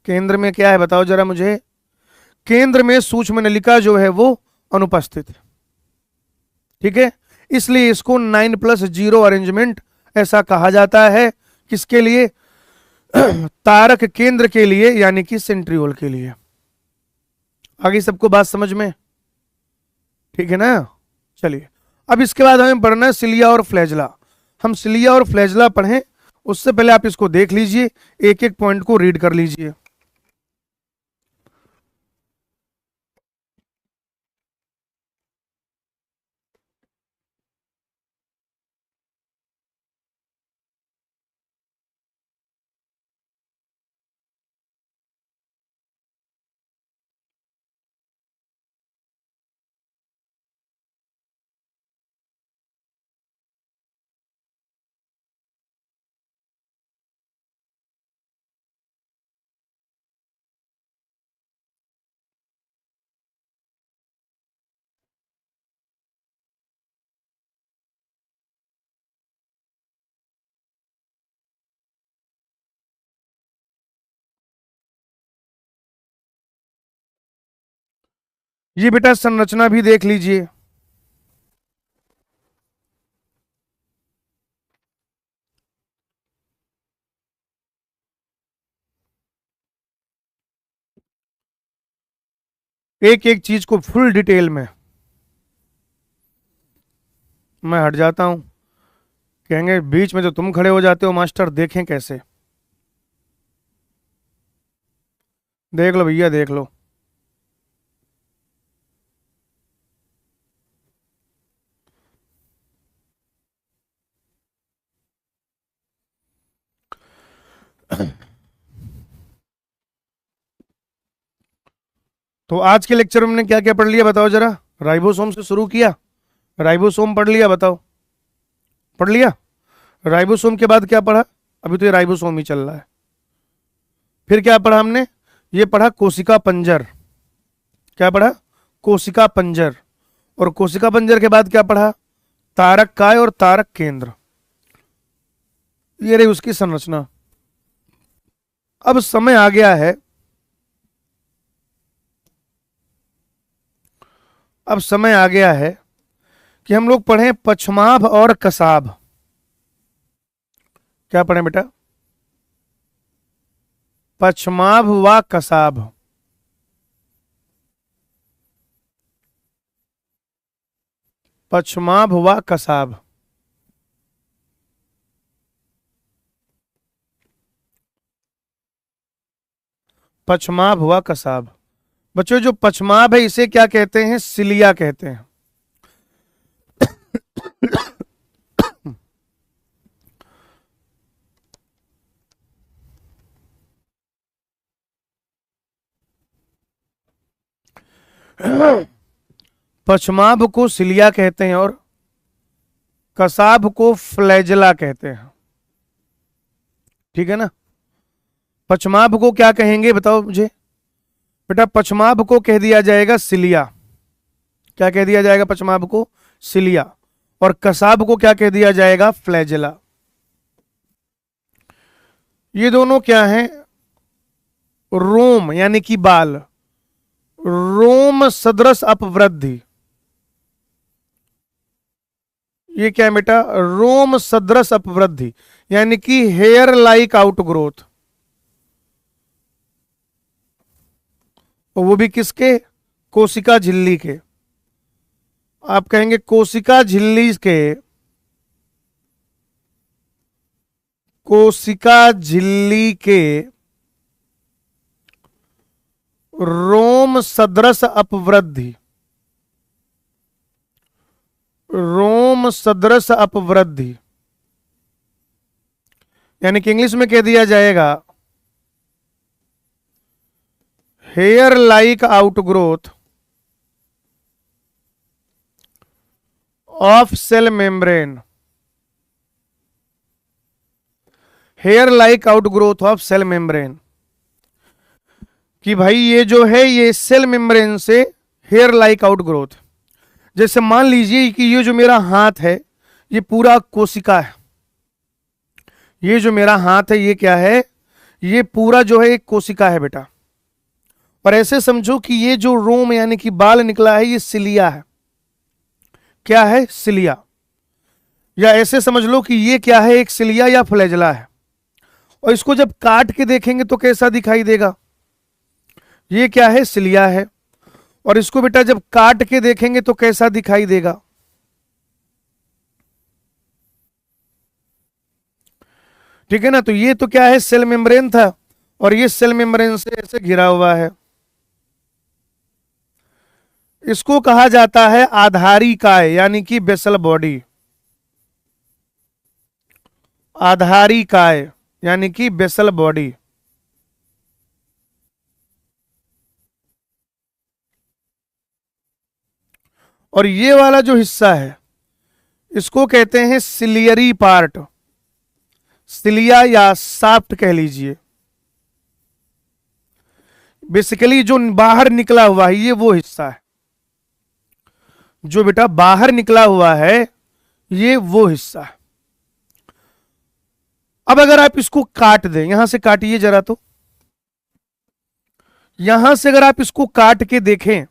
Speaker 1: केंद्र में क्या है बताओ जरा मुझे? केंद्र में सूक्ष्म नलिका जो है वो अनुपस्थित है। ठीक है, इसलिए इसको 9+0 अरेंजमेंट ऐसा कहा जाता है। किसके लिए? तारक केंद्र के लिए, यानी कि सेंट्रियोल के लिए। आगे सबको बात समझ में? ठीक है ना? चलिए, अब इसके बाद हमें पढ़ना है सिलिया और फ्लैजेला। हम सिलिया और फ्लैजेला पढ़ें उससे पहले आप इसको देख लीजिए, एक एक पॉइंट को रीड कर लीजिए। ये बेटा संरचना भी देख लीजिए। एक एक चीज को फुल डिटेल में। मैं हट जाता हूं, कहेंगे बीच में तो तुम खड़े हो जाते हो मास्टर, देखें कैसे। देख लो भैया, देख लो। तो आज के लेक्चर में हमने क्या क्या पढ़ लिया बताओ जरा? राइबोसोम से शुरू किया, राइबोसोम पढ़ लिया, बताओ पढ़ लिया? राइबोसोम के बाद क्या पढ़ा? अभी तो ये राइबोसोम ही चल रहा है। फिर क्या पढ़ा हमने? ये पढ़ा कोशिका पंजर। क्या पढ़ा? कोशिका पंजर। और कोशिका पंजर के बाद क्या पढ़ा? तारक काय और तारक केंद्र। ये रही उसकी संरचना। अब समय आ गया है, अब समय आ गया है कि हम लोग पढ़ें पछमाभ और कसाभ। क्या पढ़ें बेटा? पछमाभ व कसाभ। पछमाभ व कसाभ। पछमाभ व कसाभ। बच्चों जो पछमाभ है इसे क्या कहते हैं? सिलिया कहते हैं। पछमाभ को सिलिया कहते हैं और कसाब को फ्लैजला कहते हैं, ठीक है ना। पचमाभ को क्या कहेंगे बताओ मुझे बेटा? पचमाभ को कह दिया जाएगा सिलिया। क्या कह दिया जाएगा पचमाभ को? सिलिया। और कसाब को क्या कह दिया जाएगा? फ्लैजला। ये दोनों क्या हैं? रोम यानी कि बाल, रोम सदृश अपवृद्धि। ये क्या है बेटा? रोम सदृश अपवृद्धि यानी कि हेयर लाइक आउटग्रोथ। वो भी किसके? कोशिका झिल्ली के। आप कहेंगे कोशिका झिल्ली के, कोशिका झिल्ली के रोम सदृश अपवृद्धि, रोम सदृश अपवृद्धि यानी कि इंग्लिश में कह दिया जाएगा hair like outgrowth of cell membrane, hair like outgrowth of cell membrane. कि भाई ये जो है ये सेल मेम्ब्रेन से हेयर लाइक आउटग्रोथ। जैसे मान लीजिए कि ये जो मेरा हाथ है ये पूरा कोशिका है, ये जो मेरा हाथ है ये क्या है? ये पूरा जो है एक कोशिका है बेटा। और ऐसे समझो कि ये जो रोम यानी कि बाल निकला है ये सिलिया है। क्या है? सिलिया। या ऐसे समझ लो कि ये क्या है? एक सिलिया या फ्लैजला है। और इसको जब काट के देखेंगे तो कैसा दिखाई देगा? ये क्या है? सिलिया है। और इसको बेटा जब काट के देखेंगे तो कैसा दिखाई देगा? ठीक है ना। तो ये तो क्या है? सेल मेम्ब्रेन था और ये सेल मेम्ब्रेन से ऐसे घिरा हुआ है। इसको कहा जाता है आधारी काय यानी कि बेसल बॉडी। आधारी काय यानी कि बेसल बॉडी। और ये वाला जो हिस्सा है इसको कहते हैं सिलियरी पार्ट, सिलिया या साफ्ट कह लीजिए। बेसिकली जो बाहर निकला हुआ है ये वो हिस्सा है, जो बेटा बाहर निकला हुआ है ये वो हिस्सा है। अब अगर आप इसको काट दें, यहां से काटिए जरा, तो यहां से अगर आप इसको काट के देखें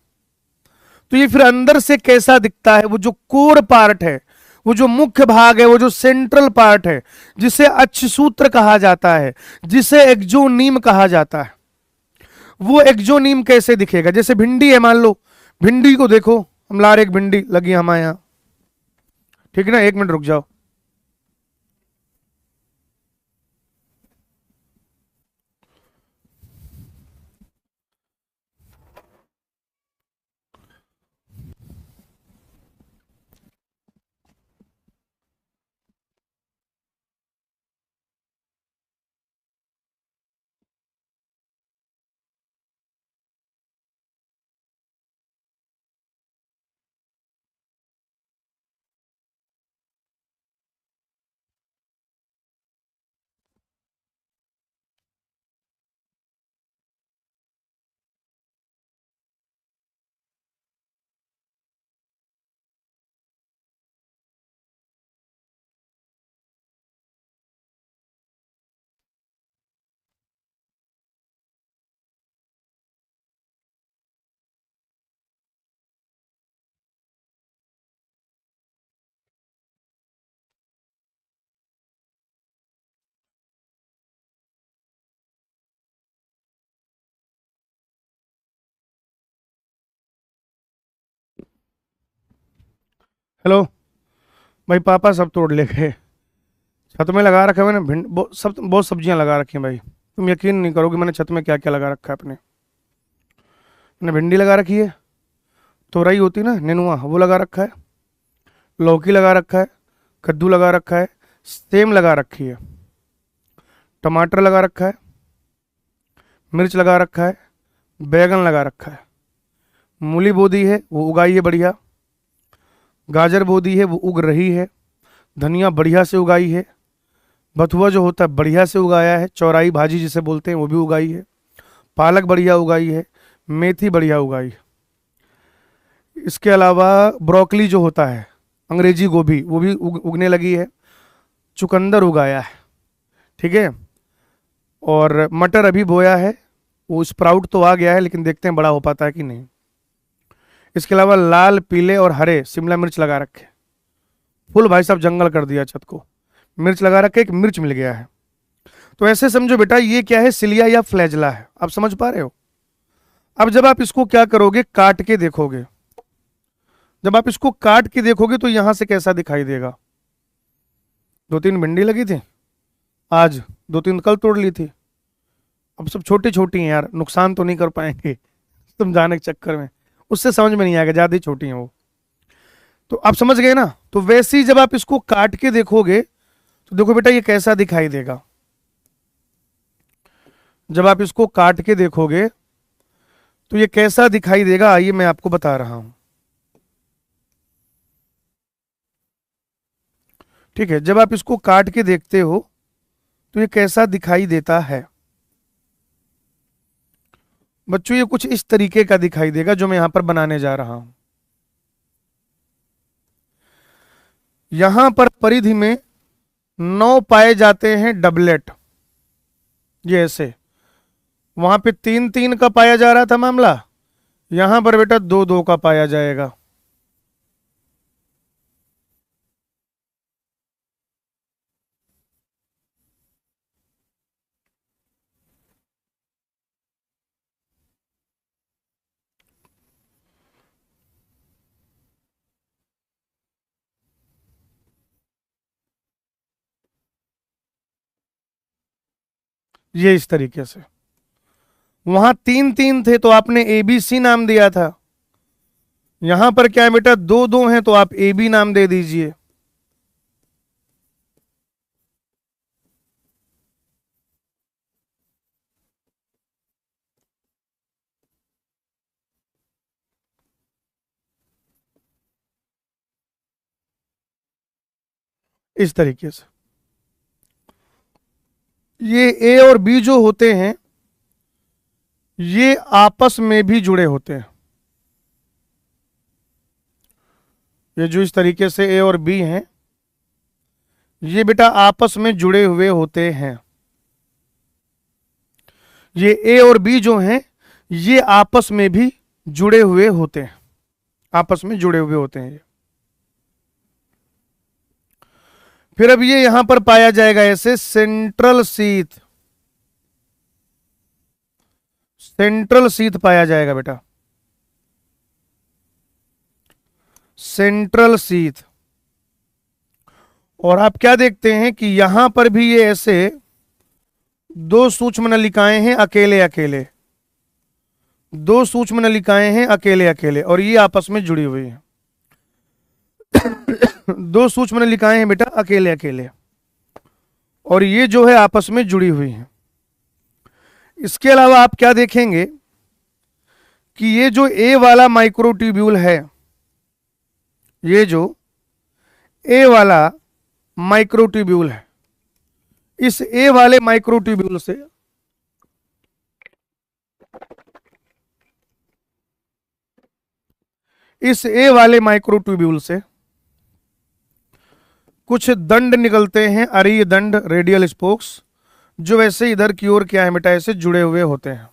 Speaker 1: तो ये फिर अंदर से कैसा दिखता है? वो जो कोर पार्ट है, वो जो मुख्य भाग है, वो जो सेंट्रल पार्ट है जिसे अक्षसूत्र कहा जाता है, जिसे एक्सोनीम कहा जाता है, वो एक्सोनीम कैसे दिखेगा? जैसे भिंडी है, मान लो भिंडी को देखो, हम ला रहे एक भिंडी लगी हमारे यहां, ठीक है ना। एक मिनट रुक जाओ। हेलो भाई, पापा सब तोड़ ले गए। छत में लगा रखा है मैंने भिंड सब बहुत सब्जियां लगा रखी हैं भाई। तुम यकीन नहीं करोगे मैंने छत में क्या क्या लगा रखा है अपने। मैंने भिंडी लगा रखी है, तोरई होती ना नेनुआ, वो लगा रखा है, लौकी लगा रखा है, कद्दू लगा रखा है, सेम लगा रखी है, टमाटर लगा रखा है, मिर्च लगा रखा है, बैगन लगा रखा है, मूली बो दी है वो उगाई है बढ़िया, गाजर बो दी है वो उग रही है, धनिया बढ़िया से उगाई है, बथुआ जो होता है बढ़िया से उगाया है, चौराई भाजी जिसे बोलते हैं वो भी उगाई है, पालक बढ़िया उगाई है, मेथी बढ़िया उगाई है। इसके अलावा ब्रोकली जो होता है, अंग्रेजी गोभी, वो भी उगने लगी है, चुकंदर उगाया है। ठीक है। और मटर अभी बोया है, वो स्प्राउट तो आ गया है, लेकिन देखते हैं बड़ा हो पाता है कि नहीं। इसके अलावा लाल पीले और हरे शिमला मिर्च लगा रखे, फुल भाई साहब जंगल कर दिया छत को, मिर्च लगा रखे, एक मिर्च मिल गया है। तो ऐसे समझो बेटा ये क्या है, सिलिया या फ्लैजला है। आप समझ पा रहे हो। अब जब आप इसको क्या करोगे, काट के देखोगे, जब आप इसको काट के देखोगे तो यहां से कैसा दिखाई देगा। 2-3 भिंडी लगी थी आज, 2-3 कल तोड़ ली थी। अब सब छोटी छोटी हैं यार, नुकसान तो नहीं कर पाएंगे तुम जाने के चक्कर में, उससे समझ में नहीं आएगा, ज्यादा ही छोटी हैं वो। तो आप समझ गए ना। तो वैसे ही जब आप इसको काट के देखोगे तो देखो बेटा ये कैसा दिखाई देगा। जब आप इसको काट के देखोगे तो ये कैसा दिखाई देगा, आइए मैं आपको बता रहा हूं। ठीक है, जब आप इसको काट के देखते हो तो ये कैसा दिखाई देता है बच्चों, ये कुछ इस तरीके का दिखाई देगा जो मैं यहां पर बनाने जा रहा हूं। यहां पर परिधि में 9 पाए जाते हैं डबलेट, ये ऐसे। वहां पे 3-3 का पाया जा रहा था मामला, यहां पर बेटा 2-2 का पाया जाएगा। ये इस तरीके से। वहां 3-3 थे तो आपने ABC नाम दिया था, यहां पर क्या है बेटा 2-2 हैं तो आप AB नाम दे दीजिए। इस तरीके से ये A और B जो होते हैं ये आपस में भी जुड़े होते हैं। ये जो इस तरीके से A और B हैं ये बेटा आपस में जुड़े हुए होते हैं। ये A और B जो हैं ये आपस में भी जुड़े हुए होते हैं, आपस में जुड़े हुए होते हैं ये। फिर अब ये यहां पर पाया जाएगा ऐसे सेंट्रल शीथ, सेंट्रल शीथ पाया जाएगा बेटा, सेंट्रल शीथ। और आप क्या देखते हैं कि यहां पर भी ये ऐसे 2 सूक्ष्म नलिकाएं हैं अकेले अकेले, 2 सूक्ष्म नलिकाएं हैं अकेले अकेले और ये आपस में जुड़ी हुई हैं। 2 सूक्ष्म नलिकाएं हैं बेटा अकेले अकेले और ये जो है आपस में जुड़ी हुई हैं। इसके अलावा आप क्या देखेंगे कि ये जो ए वाला माइक्रोट्यूब्यूल है, ये जो ए वाला माइक्रोट्यूब्यूल है, इस ए वाले माइक्रोट्यूब्यूल से इस ए वाले माइक्रोट्यूब्यूल से कुछ दंड निकलते हैं, अरीय दंड, रेडियल स्पोक्स, जो वैसे इधर की ओर क्या है बेटा ऐसे जुड़े हुए होते हैं।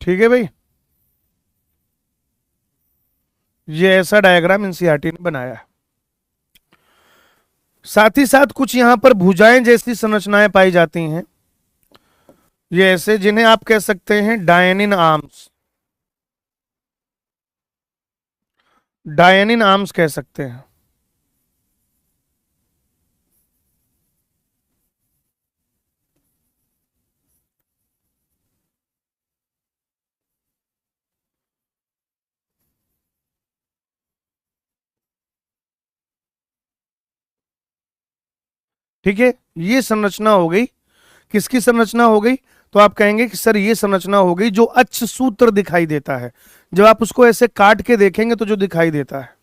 Speaker 1: ठीक है भाई, ये ऐसा डायग्राम एनसीईआरटी ने बनाया है। साथ ही साथ कुछ यहां पर भुजाएं जैसी संरचनाएं पाई जाती हैं, ये ऐसे जिन्हें आप कह सकते हैं डायनिन आर्म्स, डायनिन आर्म्स कह सकते हैं। ठीक है, ये संरचना हो गई, किसकी संरचना हो गई, तो आप कहेंगे कि सर ये संरचना हो गई जो अच्छ सूत्र दिखाई देता है। जब आप उसको ऐसे काट के देखेंगे तो जो दिखाई देता है,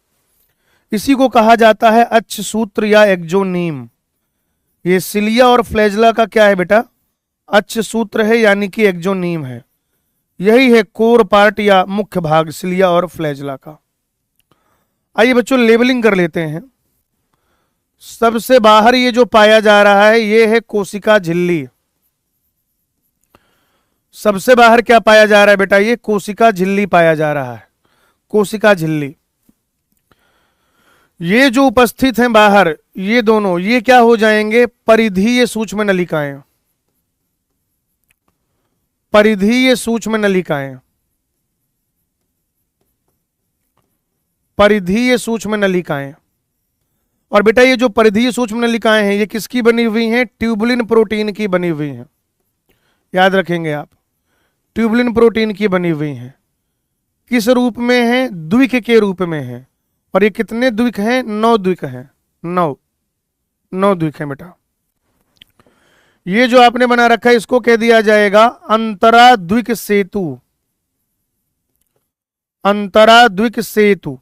Speaker 1: इसी को कहा जाता है अच्छ सूत्र या एक्जोनीम। ये सिलिया और फ्लैजला का क्या है बेटा? अच्छ सूत्र है, यानी कि एक्जोनीम है। यही है कोर पार्ट या मुख्य भाग सिलिया और फ्लैजला का। आइए बच्चों लेबलिंग कर लेते हैं। सबसे बाहर ये जो पाया जा रहा है ये है कोशिका झिल्ली। सबसे बाहर क्या पाया जा रहा है बेटा? ये कोशिका झिल्ली पाया जा रहा है, कोशिका झिल्ली। ये जो उपस्थित हैं बाहर, ये दोनों, ये क्या हो जाएंगे? परिधीय सूक्ष्म नलिकाएं। परिधीय सूक्ष्म नलिकाएं, परिधीय सूक्ष्म नलिकाएं। और बेटा ये जो परिधीय सूक्ष्म नलिकाएं हैं ये किसकी बनी हुई हैं? ट्यूबुलिन प्रोटीन की बनी हुई हैं। याद रखेंगे आप, ट्यूबुलिन प्रोटीन की बनी हुई हैं। किस रूप में है? द्विक के रूप में है। और ये कितने द्विक हैं? 9 द्विक हैं। 9 द्विक हैं बेटा। ये जो आपने बना रखा है इसको कह दिया जाएगा अंतरा द्विक सेतु। अंतरा द्विक सेतु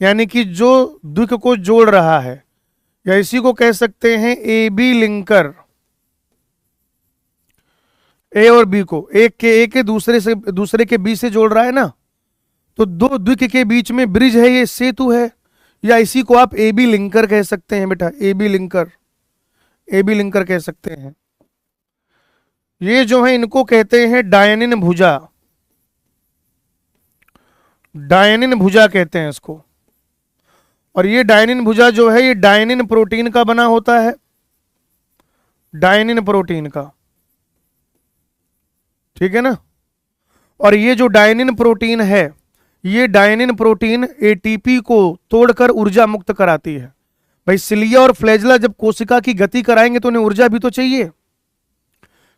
Speaker 1: यानी कि जो द्विक को जोड़ रहा है, या इसी को कह सकते हैं ए बी लिंकर। ए और बी को, एक के ए के दूसरे के बी से जोड़ रहा है ना, तो दो द्विक के बीच में ब्रिज है, ये सेतु है। या इसी को आप ए बी लिंकर कह सकते हैं बेटा, A B linker, A B linker कह सकते हैं। ये जो है इनको कहते हैं डायनिन भुजा, डायनिन भुजा कहते हैं इसको। और ये डायनिन भुजा जो है ये डायनिन प्रोटीन का बना होता है, डायनिन प्रोटीन का, ठीक है ना। और ये जो डायनिन प्रोटीन है, ये डायनिन प्रोटीन एटीपी को तोड़कर ऊर्जा मुक्त कराती है। भाई सिलिया और फ्लैजला जब कोशिका की गति कराएंगे तो उन्हें ऊर्जा भी तो चाहिए।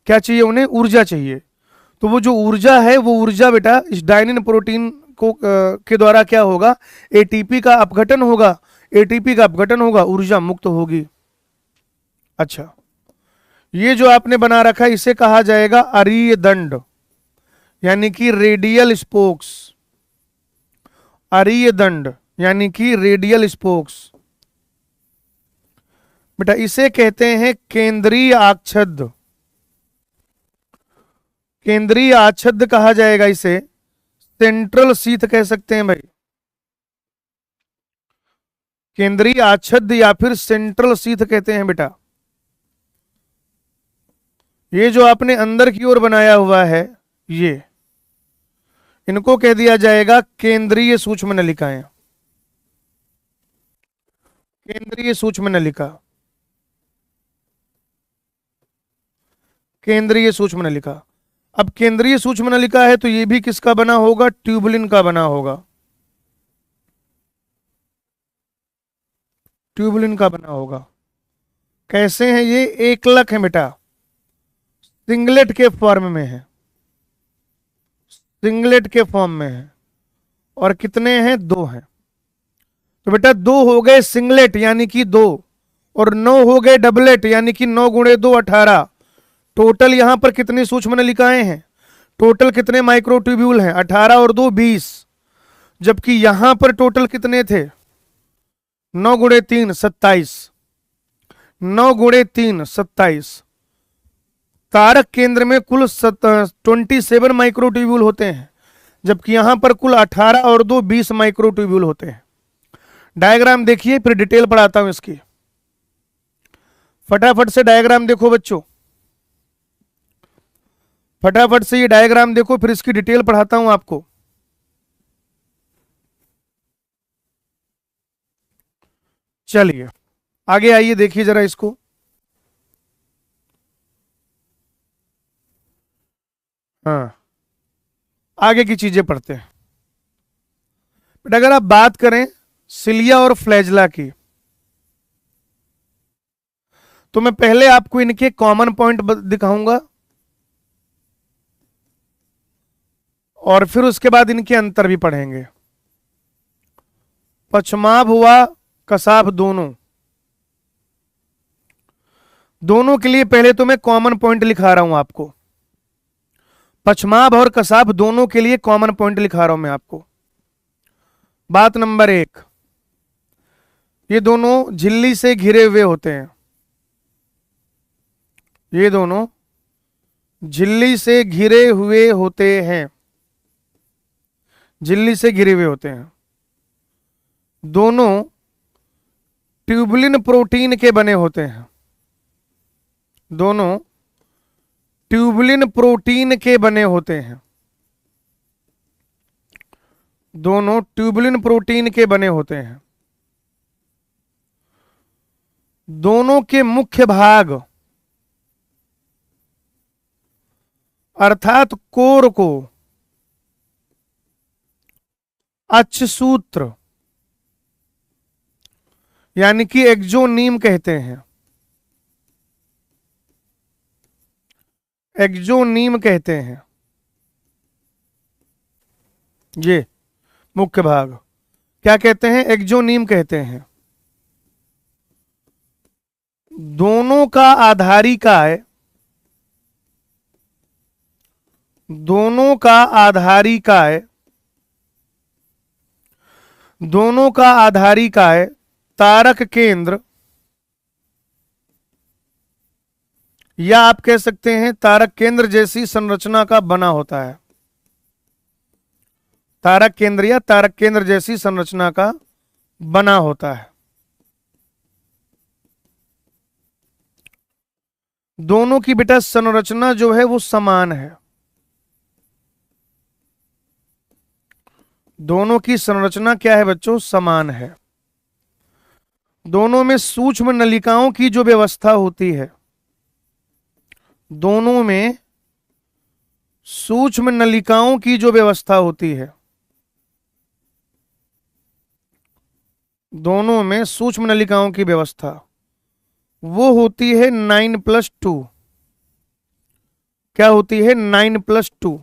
Speaker 1: क्या चाहिए उन्हें? ऊर्जा चाहिए। तो वो जो ऊर्जा है वो ऊर्जा बेटा इस डायनिन प्रोटीन को के द्वारा क्या होगा? एटीपी का अपघटन होगा, एटीपी का अपघटन होगा, ऊर्जा मुक्त होगी। अच्छा, ये जो आपने बना रखा है इसे कहा जाएगा अरीय दंड, यानी कि रेडियल स्पोक्स। अरीय दंड यानी कि रेडियल स्पोक्स बेटा, इसे कहते हैं केंद्रीय आच्छद। केंद्रीय आच्छद कहा जाएगा इसे, सेंट्रल शीथ कह सकते हैं भाई। केंद्रीय आच्छद या फिर सेंट्रल शीथ कहते हैं बेटा। ये जो आपने अंदर की ओर बनाया हुआ है ये, इनको कह दिया जाएगा केंद्रीय सूक्ष्म नलिकाएं। केंद्रीय सूक्ष्म नलिका, केंद्रीय सूक्ष्म नलिका। अब केंद्रीय सूक्ष्म नलिका है तो ये भी किसका बना होगा? ट्यूबुलिन का बना होगा, ट्यूबुलिन का बना होगा। कैसे हैं ये? एकलक है बेटा, सिंगलेट के फॉर्म में है, सिंगलेट के फॉर्म में है। और कितने हैं? 2 हैं। तो बेटा 2 हो गए सिंगलेट यानी कि 2, और 9 हो गए डबलेट यानी कि 9 गुणे 2 18। टोटल यहां पर कितनी सूक्ष्म नलिकाएं हैं? टोटल कितने माइक्रोट्यूब्यूल हैं? 18 और 2 20। जबकि यहां पर टोटल कितने थे? 9 गुणे 3 27, 9 गुणे 3 27। तारक केंद्र में कुल 27 माइक्रोट्यूब्यूल होते हैं, जबकि यहां पर कुल 18 और 2 20 माइक्रोट्यूब्यूल होते हैं। डायग्राम देखिए फिर डिटेल पढ़ाता हूं इसकी। फटाफट से डायग्राम देखो बच्चों, फटाफट से ये डायग्राम देखो फिर इसकी डिटेल पढ़ाता हूं आपको। चलिए आगे आइए, देखिए जरा इसको। हाँ, आगे की चीजें पढ़ते हैं। बट अगर आप बात करें सिलिया और फ्लैजला की, तो मैं पहले आपको इनके कॉमन पॉइंट दिखाऊंगा और फिर उसके बाद इनके अंतर भी पढ़ेंगे। पश्चमाभ हुआ कसाभ, दोनों के लिए पहले तो मैं कॉमन पॉइंट लिखा रहा हूं आपको। पछमाभ और कसाभ दोनों के लिए कॉमन पॉइंट लिखा रहा हूं मैं आपको। बात नंबर 1, ये दोनों झिल्ली से घिरे हुए होते हैं, ये दोनों झिल्ली से घिरे हुए होते हैं, झिल्ली से घिरे हुए होते हैं। दोनों ट्यूबुलिन प्रोटीन के बने होते हैं, दोनों ट्यूबुलिन प्रोटीन के बने होते हैं, दोनों ट्यूबुलिन प्रोटीन के बने होते हैं। दोनों के मुख्य भाग अर्थात कोर को अक्षसूत्र यानी कि एक्सोनीम कहते हैं, एक्सोनीम कहते हैं। ये मुख्य भाग क्या कहते हैं? एक्सोनीम कहते हैं। दोनों का आधारिकाय, दोनों का आधारिकाय, दोनों का आधारिकाय तारक केंद्र या आप कह सकते हैं तारक केंद्र जैसी संरचना का बना होता है, तारक केंद्र या तारक केंद्र जैसी संरचना का बना होता है। दोनों की बेटा संरचना जो है वो समान है, दोनों की संरचना क्या है बच्चों? समान है। दोनों में सूक्ष्म नलिकाओं की जो व्यवस्था होती है, दोनों में सूक्ष्म नलिकाओं की जो व्यवस्था होती है, दोनों में सूक्ष्म नलिकाओं की व्यवस्था वो होती है 9+2। क्या होती है? 9+2।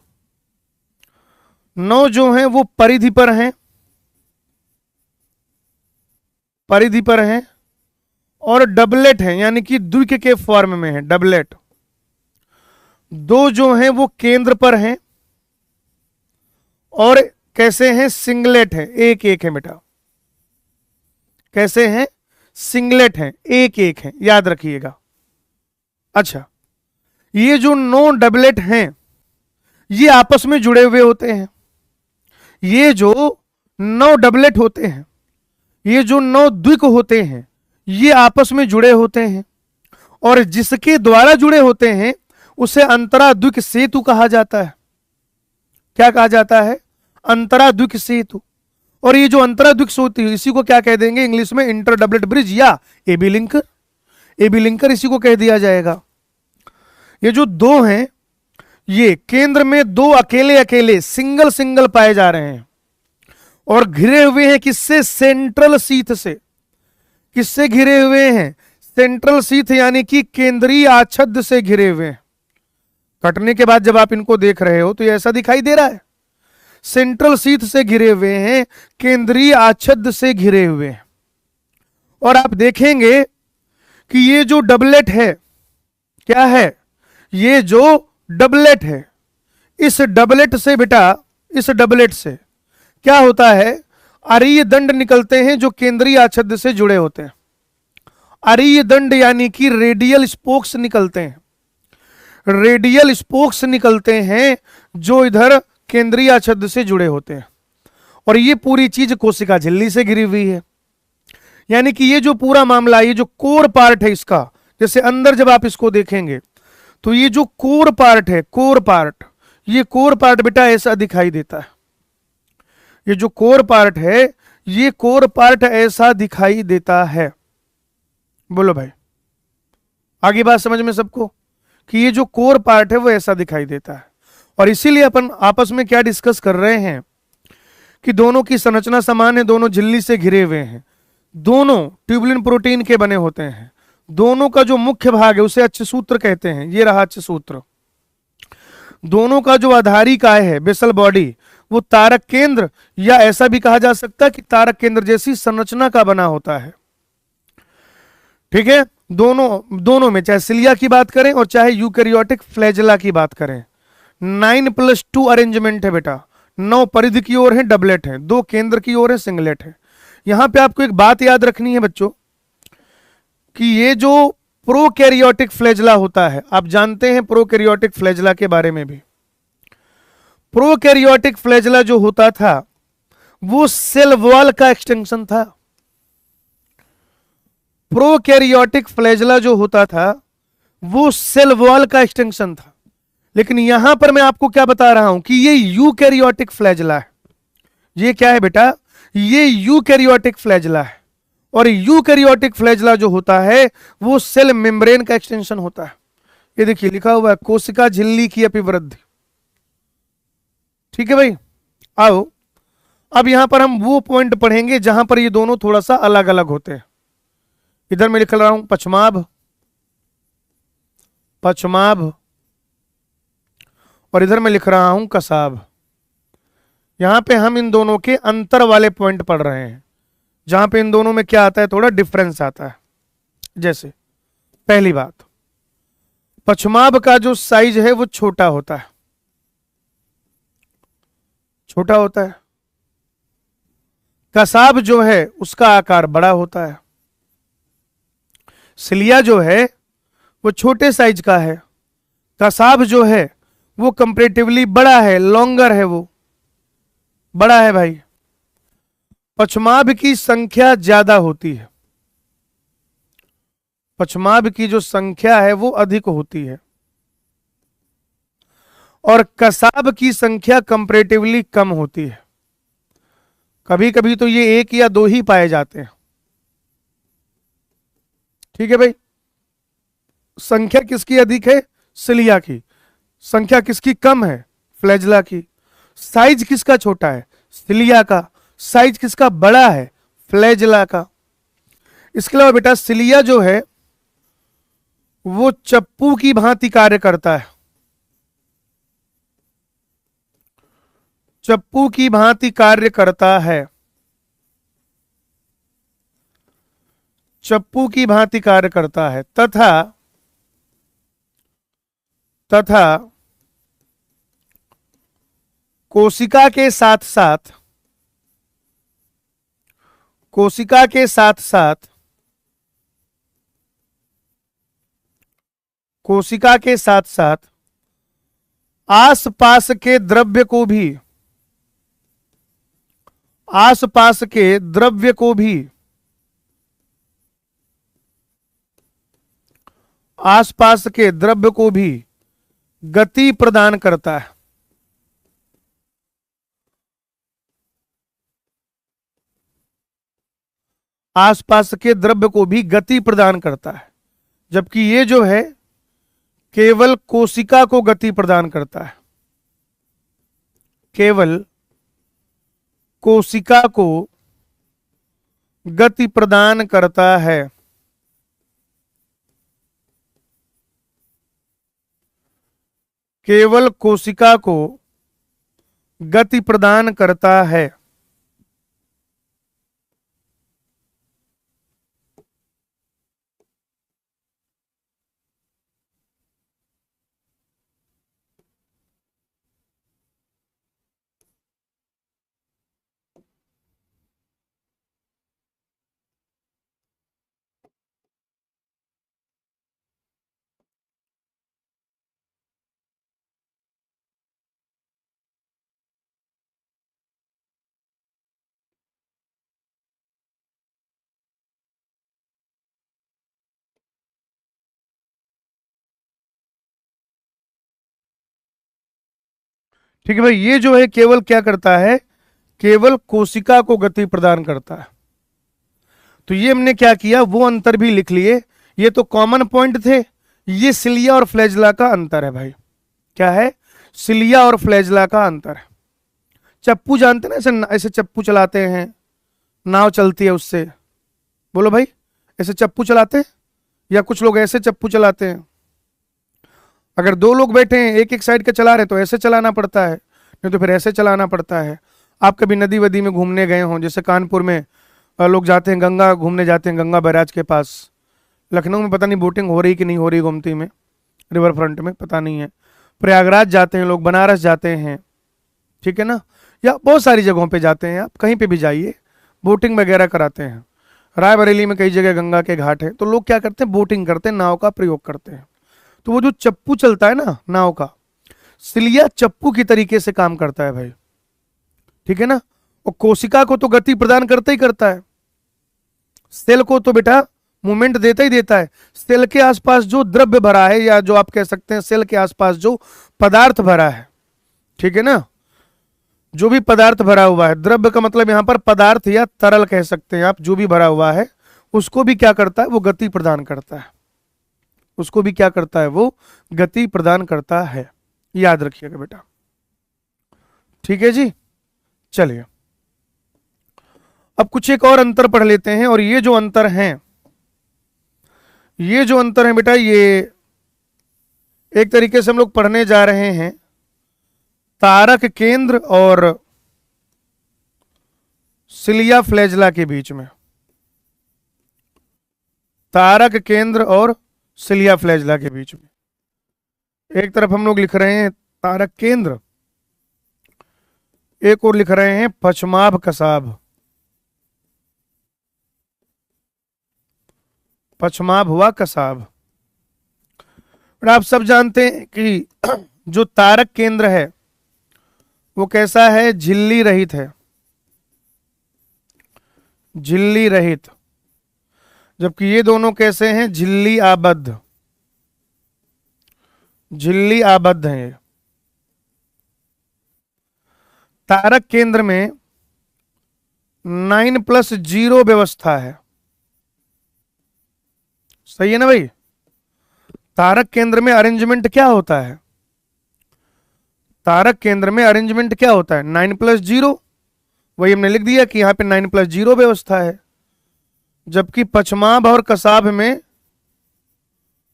Speaker 1: 9 जो हैं वो परिधि पर हैं, परिधि पर हैं, और डबलेट हैं यानी कि द्विक के फॉर्म में है, डबलेट। 2 जो हैं वो केंद्र पर हैं, और कैसे हैं? सिंगलेट है, एक एक है बेटा। कैसे हैं? सिंगलेट हैं, एक एक हैं, याद रखिएगा। अच्छा, ये जो 9 डबलेट हैं ये आपस में जुड़े हुए होते हैं। ये जो 9 डबलेट होते हैं, ये जो 9 द्विक होते हैं, ये आपस में जुड़े होते हैं, और जिसके द्वारा जुड़े होते हैं उसे अंतराद्विक सेतु कहा जाता है। क्या कहा जाता है? अंतराद्विक सेतु। और ये जो अंतराद्विक सेतु इसी को क्या कह देंगे इंग्लिश में? इंटर डबलेट ब्रिज या एबी लिंकर, एबी लिंकर इसी को कह दिया जाएगा। ये जो 2 हैं ये केंद्र में 2 अकेले अकेले सिंगल सिंगल पाए जा रहे हैं, और घिरे हुए हैं किससे? सेंट्रल सीथ से। किससे घिरे हुए हैं? सेंट्रल सीथ यानी कि केंद्रीय आच्छद से घिरे हुए हैं। कटने के बाद जब आप इनको देख रहे हो तो ये ऐसा दिखाई दे रहा है, सेंट्रल सीथ से घिरे हुए हैं, केंद्रीय आच्छद से घिरे हुए हैं। और आप देखेंगे कि ये जो डबलेट है क्या है? ये जो डबलेट है, इस डबलेट से बेटा, इस डबलेट से क्या होता है? अरीय दंड निकलते हैं जो केंद्रीय आच्छद से जुड़े होते हैं। अरीय दंड यानी कि रेडियल स्पोक्स निकलते हैं, रेडियल स्पोक्स निकलते हैं जो इधर केंद्रीय आच्छद से जुड़े होते हैं। और ये पूरी चीज कोशिका झिल्ली से घिरी हुई है, यानी कि ये जो पूरा मामला, ये जो कोर पार्ट है इसका, जैसे अंदर जब आप इसको देखेंगे तो ये जो कोर पार्ट है, कोर पार्ट, ये कोर पार्ट बेटा ऐसा दिखाई देता है। ये जो कोर पार्ट है, ये कोर पार्ट ऐसा दिखाई देता है। बोलो भाई, आगे बात समझ में सबको? कि ये जो कोर पार्ट है वो ऐसा दिखाई देता है। और इसीलिए अपन आपस में क्या डिस्कस कर रहे हैं कि दोनों की संरचना समान है, दोनों झिल्ली से घिरे हुए हैं, दोनों ट्यूबुलिन प्रोटीन के बने होते हैं, दोनों का जो मुख्य भाग है उसे अक्षसूत्र कहते हैं। ये रहा अक्षसूत्र। दोनों का जो आधारिकाय है, बेसल बॉडी, वो तारक केंद्र या ऐसा भी कहा जा सकता है कि तारक केंद्र जैसी संरचना का बना होता है। ठीक है, दोनों में चाहे सिलिया की बात करें और चाहे यूकैरियोटिक फ्लैजेला की बात करें, 9+2 अरेंजमेंट है बेटा। 9 परिधि की ओर है डबलेट है, 2 केंद्र की ओर है सिंगलेट है। यहां पे आपको एक बात याद रखनी है बच्चों कि ये जो प्रोकैरियोटिक फ्लैजेला होता है, आप जानते हैं प्रोकैरियोटिक फ्लैजेला के बारे में भी। प्रोकैरियोटिक फ्लैजेला जो होता था वो सेल वॉल का एक्सटेंशन था। प्रोकैरियोटिक फ्लैजेला जो होता था वो सेल वॉल का एक्सटेंशन था। लेकिन यहां पर मैं आपको क्या बता रहा हूं कि ये यूकैरियोटिक फ्लैजेला है। ये क्या है बेटा? ये यूकैरियोटिक फ्लैजेला है। और यूकैरियोटिक फ्लैजेला जो होता है वो सेल मेम्ब्रेन का एक्सटेंशन होता है। ये देखिए लिखा हुआ है कोशिका झिल्ली की अभिवृद्धि। ठीक है भाई, आओ अब यहां पर हम वो पॉइंट पढ़ेंगे जहां पर ये दोनों थोड़ा सा अलग अलग होते हैं। इधर मैं लिख रहा हूं पश्चमाभ, पश्चमाभ, और इधर मैं लिख रहा हूं कसाभ। यहां पे हम इन दोनों के अंतर वाले पॉइंट पढ़ रहे हैं, जहां पे इन दोनों में क्या आता है, थोड़ा डिफरेंस आता है। जैसे पहली बात, पश्चमाभ का जो साइज है वो छोटा होता है, छोटा होता है। कसाभ जो है उसका आकार बड़ा होता है। सिलिया जो है वो छोटे साइज का है, कसाभ जो है वो कंपैरेटिवली बड़ा है, लॉन्गर है, वो बड़ा है भाई। पश्चमाभ की संख्या ज्यादा होती है, पश्चमाभ की जो संख्या है वो अधिक होती है, और कसाभ की संख्या कंपैरेटिवली कम होती है। कभी कभी तो ये 1 या 2 ही पाए जाते हैं। ठीक है भाई, संख्या किसकी अधिक है? सिलिया की। संख्या किसकी कम है? फ्लैजेला की। साइज किसका छोटा है? सिलिया का। साइज किसका बड़ा है? फ्लैजेला का। इसके अलावा बेटा सिलिया जो है वो चप्पू की भांति कार्य करता है, चप्पू की भांति कार्य करता है, चप्पू की भांति कार्य करता है, तथा तथा कोशिका के साथ साथ, कोशिका के साथ साथ, कोशिका के साथ साथ आसपास के द्रव्य को भी, आसपास के द्रव्य को भी, आसपास के द्रव्य को भी गति प्रदान करता है। आसपास के द्रव्य को भी गति प्रदान करता है, जबकि ये जो है केवल कोशिका को गति प्रदान करता है, केवल कोशिका को गति प्रदान करता है। केवल कोशिका को गति प्रदान करता है। ठीक है भाई, ये जो है केवल क्या करता है? केवल कोशिका को गति प्रदान करता है। तो ये हमने क्या किया, वो अंतर भी लिख लिए। ये तो कॉमन पॉइंट थे। ये सिलिया और फ्लैजेला का अंतर है भाई। क्या है? सिलिया और फ्लैजेला का अंतर है। चप्पू जानते ना, ऐसे ऐसे चप्पू चलाते हैं, नाव चलती है उससे। बोलो भाई, ऐसे चप्पू चलाते हैं, या कुछ लोग ऐसे चप्पू चलाते हैं। अगर 2 लोग बैठे हैं, एक एक साइड का चला रहे तो ऐसे चलाना पड़ता है, नहीं तो फिर ऐसे चलाना पड़ता है। आप कभी नदी वदी में घूमने गए हों, जैसे कानपुर में लोग जाते हैं, गंगा घूमने जाते हैं, गंगा बैराज के पास। लखनऊ में पता नहीं बोटिंग हो रही कि नहीं हो रही, गोमती में, रिवर फ्रंट में पता नहीं है, प्रयागराज जाते हैं लोग, बनारस जाते हैं, ठीक है ना, या बहुत सारी जगहों पे जाते हैं, आप कहीं पे भी जाइए बोटिंग वगैरह कराते हैं। रायबरेली में कई जगह गंगा के घाट है, तो लोग क्या करते हैं, बोटिंग करते हैं, नाव का प्रयोग करते हैं। तो वो जो चप्पू चलता है ना नाव का, सिलिया चप्पू की तरीके से काम करता है भाई, ठीक है ना। और कोशिका को तो गति प्रदान करता ही करता है, सेल को तो बेटा मूवमेंट देता ही देता है। सेल के आसपास जो द्रव्य भरा है, या जो आप कह सकते हैं सेल के आसपास जो पदार्थ भरा है, ठीक है ना, जो भी पदार्थ भरा हुआ है, द्रव्य का मतलब यहां पर पदार्थ या तरल कह सकते हैं आप, जो भी भरा हुआ है उसको भी क्या करता है, वो गति प्रदान करता है, उसको भी क्या करता है, वो गति प्रदान करता है। याद रखिएगा बेटा, ठीक है जी। चलिए अब कुछ एक और अंतर पढ़ लेते हैं, और ये जो अंतर हैं, ये जो अंतर है बेटा, ये एक तरीके से हम लोग पढ़ने जा रहे हैं तारक केंद्र और सिलिया फ्लैजला के बीच में। तारक केंद्र और सिलिया फ्लैजला के बीच में, एक तरफ हम लोग लिख रहे हैं तारक केंद्र, एक और लिख रहे हैं पश्चमाभ कसाभ। पश्चमाभ हुआ कसाभ। और आप सब जानते हैं कि जो तारक केंद्र है वो कैसा है, झिल्ली रहित है, झिल्ली रहित, जबकि ये दोनों कैसे हैं, झिल्ली आबद्ध, झिल्ली आबद्ध हैं ये। तारक केंद्र में 9+0 व्यवस्था है, सही है ना भाई। तारक केंद्र में अरेंजमेंट क्या होता है, तारक केंद्र में अरेंजमेंट क्या होता है, 9+0, वही हमने लिख दिया कि यहां पे 9+0 व्यवस्था है। जबकि पश्चमाभ और कसाभ में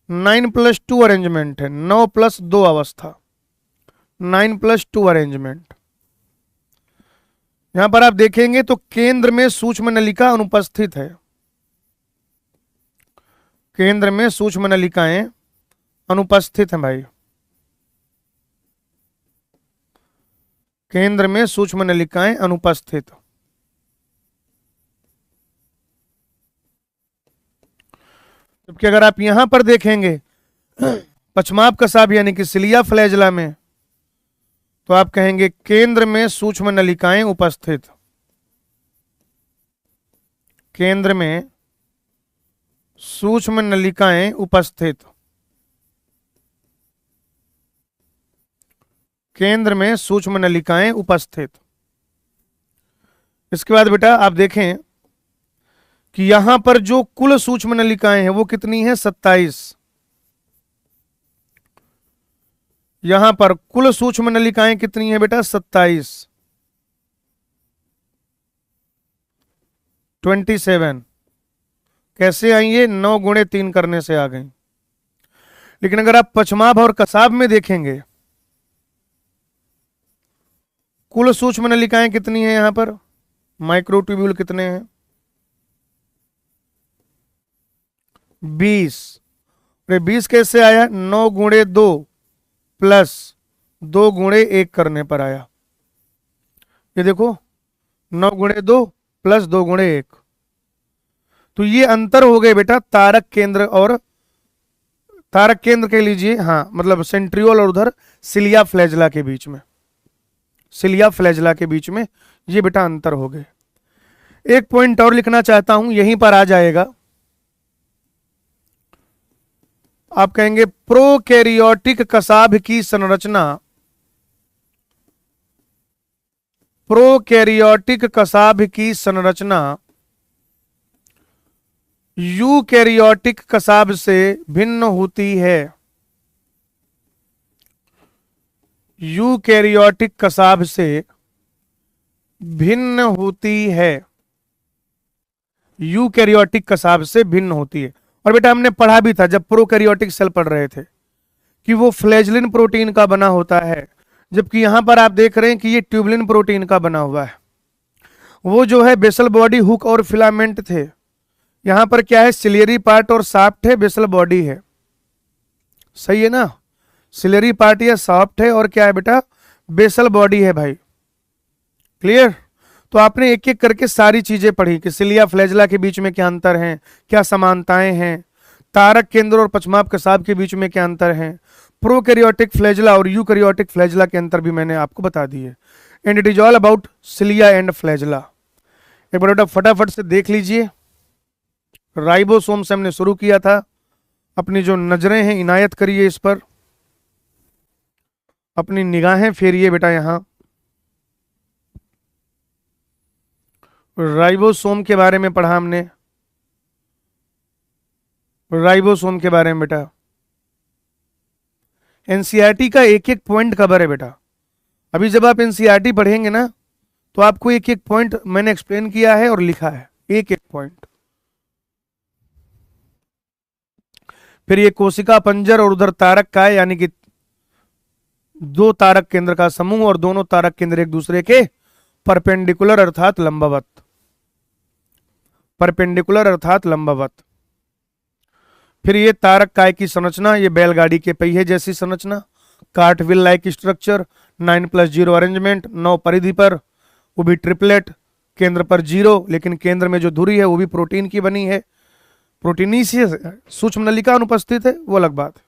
Speaker 1: 9+2 अरेंजमेंट है, 9+2 अवस्था, 9+2 अरेंजमेंट। यहां पर आप देखेंगे तो केंद्र में सूक्ष्म नलिका अनुपस्थित है, केंद्र में सूक्ष्म नलिकाएं अनुपस्थित हैं भाई, केंद्र में सूक्ष्म नलिकाएं अनुपस्थित। जबकि अगर आप यहां पर देखेंगे पश्चमाभ कसाभ यानी कि सिलिया फ्लैजला में, तो आप कहेंगे केंद्र में सूक्ष्म नलिकाएं उपस्थित, केंद्र में सूक्ष्म नलिकाएं उपस्थित, केंद्र में सूक्ष्म नलिकाएं उपस्थित। इसके बाद बेटा आप देखें कि यहां पर जो कुल सूक्ष्म नलिकाएं हैं वो कितनी है, 27। यहां पर कुल सूक्ष्म नलिकाएं कितनी है बेटा, 27, 27। कैसे आई ये, 9 गुणे 3 करने से आ गई। लेकिन अगर आप पश्चमाभ और कसाभ में देखेंगे, कुल सूक्ष्म नलिकाएं कितनी है यहां पर, माइक्रोट्यूब्यूल कितने हैं, 20। 20 कैसे आया, 9 गुणे 2 प्लस 2 गुणे 1 करने पर आया। ये देखो 9 गुणे 2 प्लस 2 गुणे 1। तो ये अंतर हो गए बेटा तारक केंद्र और, तारक केंद्र कह लीजिए, हाँ मतलब सेंट्रियोल और उधर सिलिया फ्लैजला के बीच में, सिलिया फ्लैजला के बीच में ये बेटा अंतर हो गए। एक पॉइंट और लिखना चाहता हूं, यहीं पर आ जाएगा। आप कहेंगे प्रोकैरियोटिक कसाभ की संरचना, प्रोकैरियोटिक कसाभ की संरचना यूकैरियोटिक कसाभ से भिन्न होती है, यूकैरियोटिक कसाभ से भिन्न होती है, यूकैरियोटिक कसाभ से भिन्न होती है। और बेटा हमने पढ़ा भी था जब प्रोकैरियोटिक सेल पढ़ रहे थे कि वो फ्लैजलिन प्रोटीन का बना होता है, जबकि यहां पर आप देख रहे हैं कि ये ट्यूबलिन प्रोटीन का बना हुआ है। वो जो है बेसल बॉडी, हुक और फिलामेंट थे, यहां पर क्या है, सिलियरी पार्ट और शाफ्ट है, बेसल बॉडी है, सही है ना। सिलेरी पार्ट ये सॉफ्ट है और क्या है बेटा, बेसल बॉडी है भाई। क्लियर। तो आपने एक एक करके सारी चीजें पढ़ी कि सिलिया फ्लैजला के बीच में क्या अंतर है, क्या समानताएं हैं, तारक केंद्र और पचमाप कसाब के बीच में क्या अंतर है, प्रोकैरियोटिक फ्लैजला और यूकैरियोटिक फ्लैजला के अंतर भी मैंने आपको बता दिए। And it is all about cilia and flagella. एक बार बेटा फटाफट से देख लीजिए। राइबोसोम से हमने शुरू किया था, अपनी जो नजरें हैं इनायत करिए इस पर, अपनी निगाहें फेरिए बेटा यहां। राइबोसोम के बारे में पढ़ा हमने, राइबोसोम के बारे में बेटा एनसीईआरटी का एक एक पॉइंट कवर है बेटा। अभी जब आप एनसीईआरटी पढ़ेंगे ना तो आपको एक एक पॉइंट मैंने एक्सप्लेन किया है और लिखा है, एक एक पॉइंट। फिर ये कोशिका पंजर और उधर तारक का है, यानी कि दो तारक केंद्र का समूह और दोनों तारक केंद्र एक दूसरे के परपेंडिकुलर अर्थात लंबवत, परपेंडिकुलर अर्थात लंबवत। फिर ये तारक काय की संरचना, ये बैलगाड़ी के पहिए जैसी संरचना, कार्टविल लाइक स्ट्रक्चर, 9+0 अरेंजमेंट, 9 परिधि पर, वो भी ट्रिपलेट, केंद्र पर 0, लेकिन केंद्र में जो धुरी है वो भी प्रोटीन की बनी है, प्रोटीनी से सूक्ष्म नलिका अनुपस्थित है, वो अलग बात है।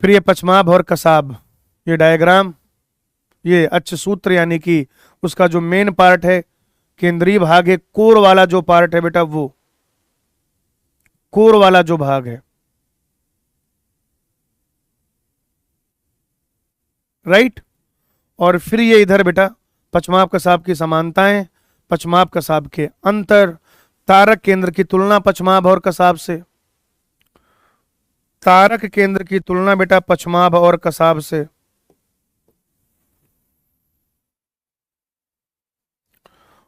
Speaker 1: फिर ये पचमाभ और कसाब, ये डायग्राम, ये अच्छ सूत्र यानी कि उसका जो मेन पार्ट है, केंद्रीय भाग है, कोर वाला जो पार्ट है बेटा, वो कोर वाला जो भाग है, राइट। और फिर ये इधर बेटा पचमाप कसाब की समानताएं, पचमाप कसाब के अंतर, तारक केंद्र की तुलना पचमाभ और कसाब से, तारक केंद्र की तुलना बेटा पचमाभ और कसाब से।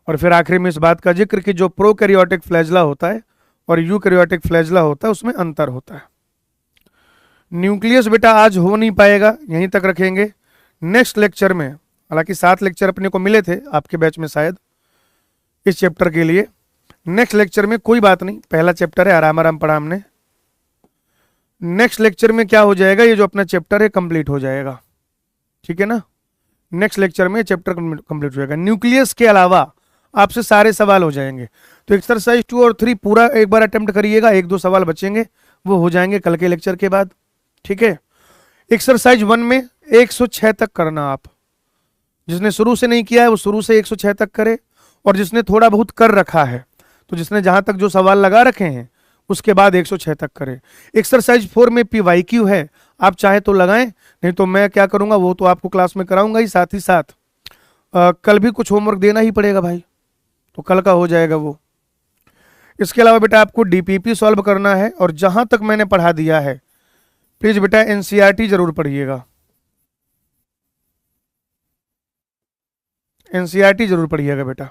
Speaker 1: और फिर आखिरी में इस बात का जिक्र कि जो प्रोकैरियोटिक फ्लैजला होता है और यूकैरियोटिक फ्लैजला होता है उसमें अंतर होता है। न्यूक्लियस बेटा आज हो नहीं पाएगा, यहीं तक रखेंगे। नेक्स्ट लेक्चर में, हालांकि 7 लेक्चर अपने को मिले थे आपके बैच में शायद इस चैप्टर के लिए, नेक्स्ट लेक्चर में कोई बात नहीं, पहला चैप्टर है, आराम आराम पढ़ा हमने। नेक्स्ट लेक्चर में क्या हो जाएगा, ये जो अपना चैप्टर है कंप्लीट हो जाएगा, ठीक है ना। नेक्स्ट लेक्चर में चैप्टर कंप्लीट हो जाएगा। न्यूक्लियस के अलावा आपसे सारे सवाल हो जाएंगे। तो एक्सरसाइज 2 और 3 पूरा एक बार अटेम्प्ट करिएगा, 1-2 सवाल बचेंगे वो हो जाएंगे कल के लेक्चर के बाद, ठीक है। एक्सरसाइज 1 में 106 तक करना आप, जिसने शुरू से नहीं किया है वो शुरू से 106 तक करे, और जिसने थोड़ा बहुत कर रखा है तो जिसने जहां तक जो सवाल लगा रखे हैं उसके बाद 106 तक करे। एक्सरसाइज 4 में PYQ है, आप चाहे तो लगाएं, नहीं तो मैं क्या करूंगा वो तो आपको क्लास में कराऊंगा ही, साथ ही साथ कल भी कुछ होमवर्क देना ही पड़ेगा भाई, तो कल का हो जाएगा वो। इसके अलावा बेटा आपको DPP सॉल्व करना है, और जहां तक मैंने पढ़ा दिया है प्लीज बेटा NCERT जरूर पढ़िएगा, NCERT जरूर पढ़िएगा बेटा,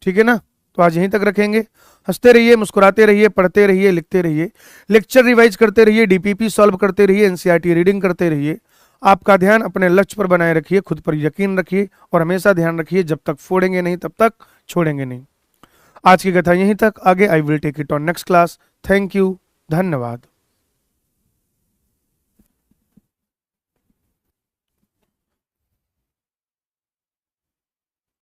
Speaker 1: ठीक है ना। तो आज यहीं तक रखेंगे। हंसते रहिए, मुस्कुराते रहिए, पढ़ते रहिए, लिखते रहिए, लेक्चर रिवाइज करते रहिए, DPP सॉल्व करते रहिए, NCERT रीडिंग करते रहिए। आपका ध्यान अपने लक्ष्य पर बनाए रखिए, खुद पर यकीन रखिए, और हमेशा ध्यान रखिए जब तक फोड़ेंगे नहीं तब तक छोड़ेंगे नहीं। आज की कथा यहीं तक, आगे I will take it on next class. Thank you, धन्यवाद।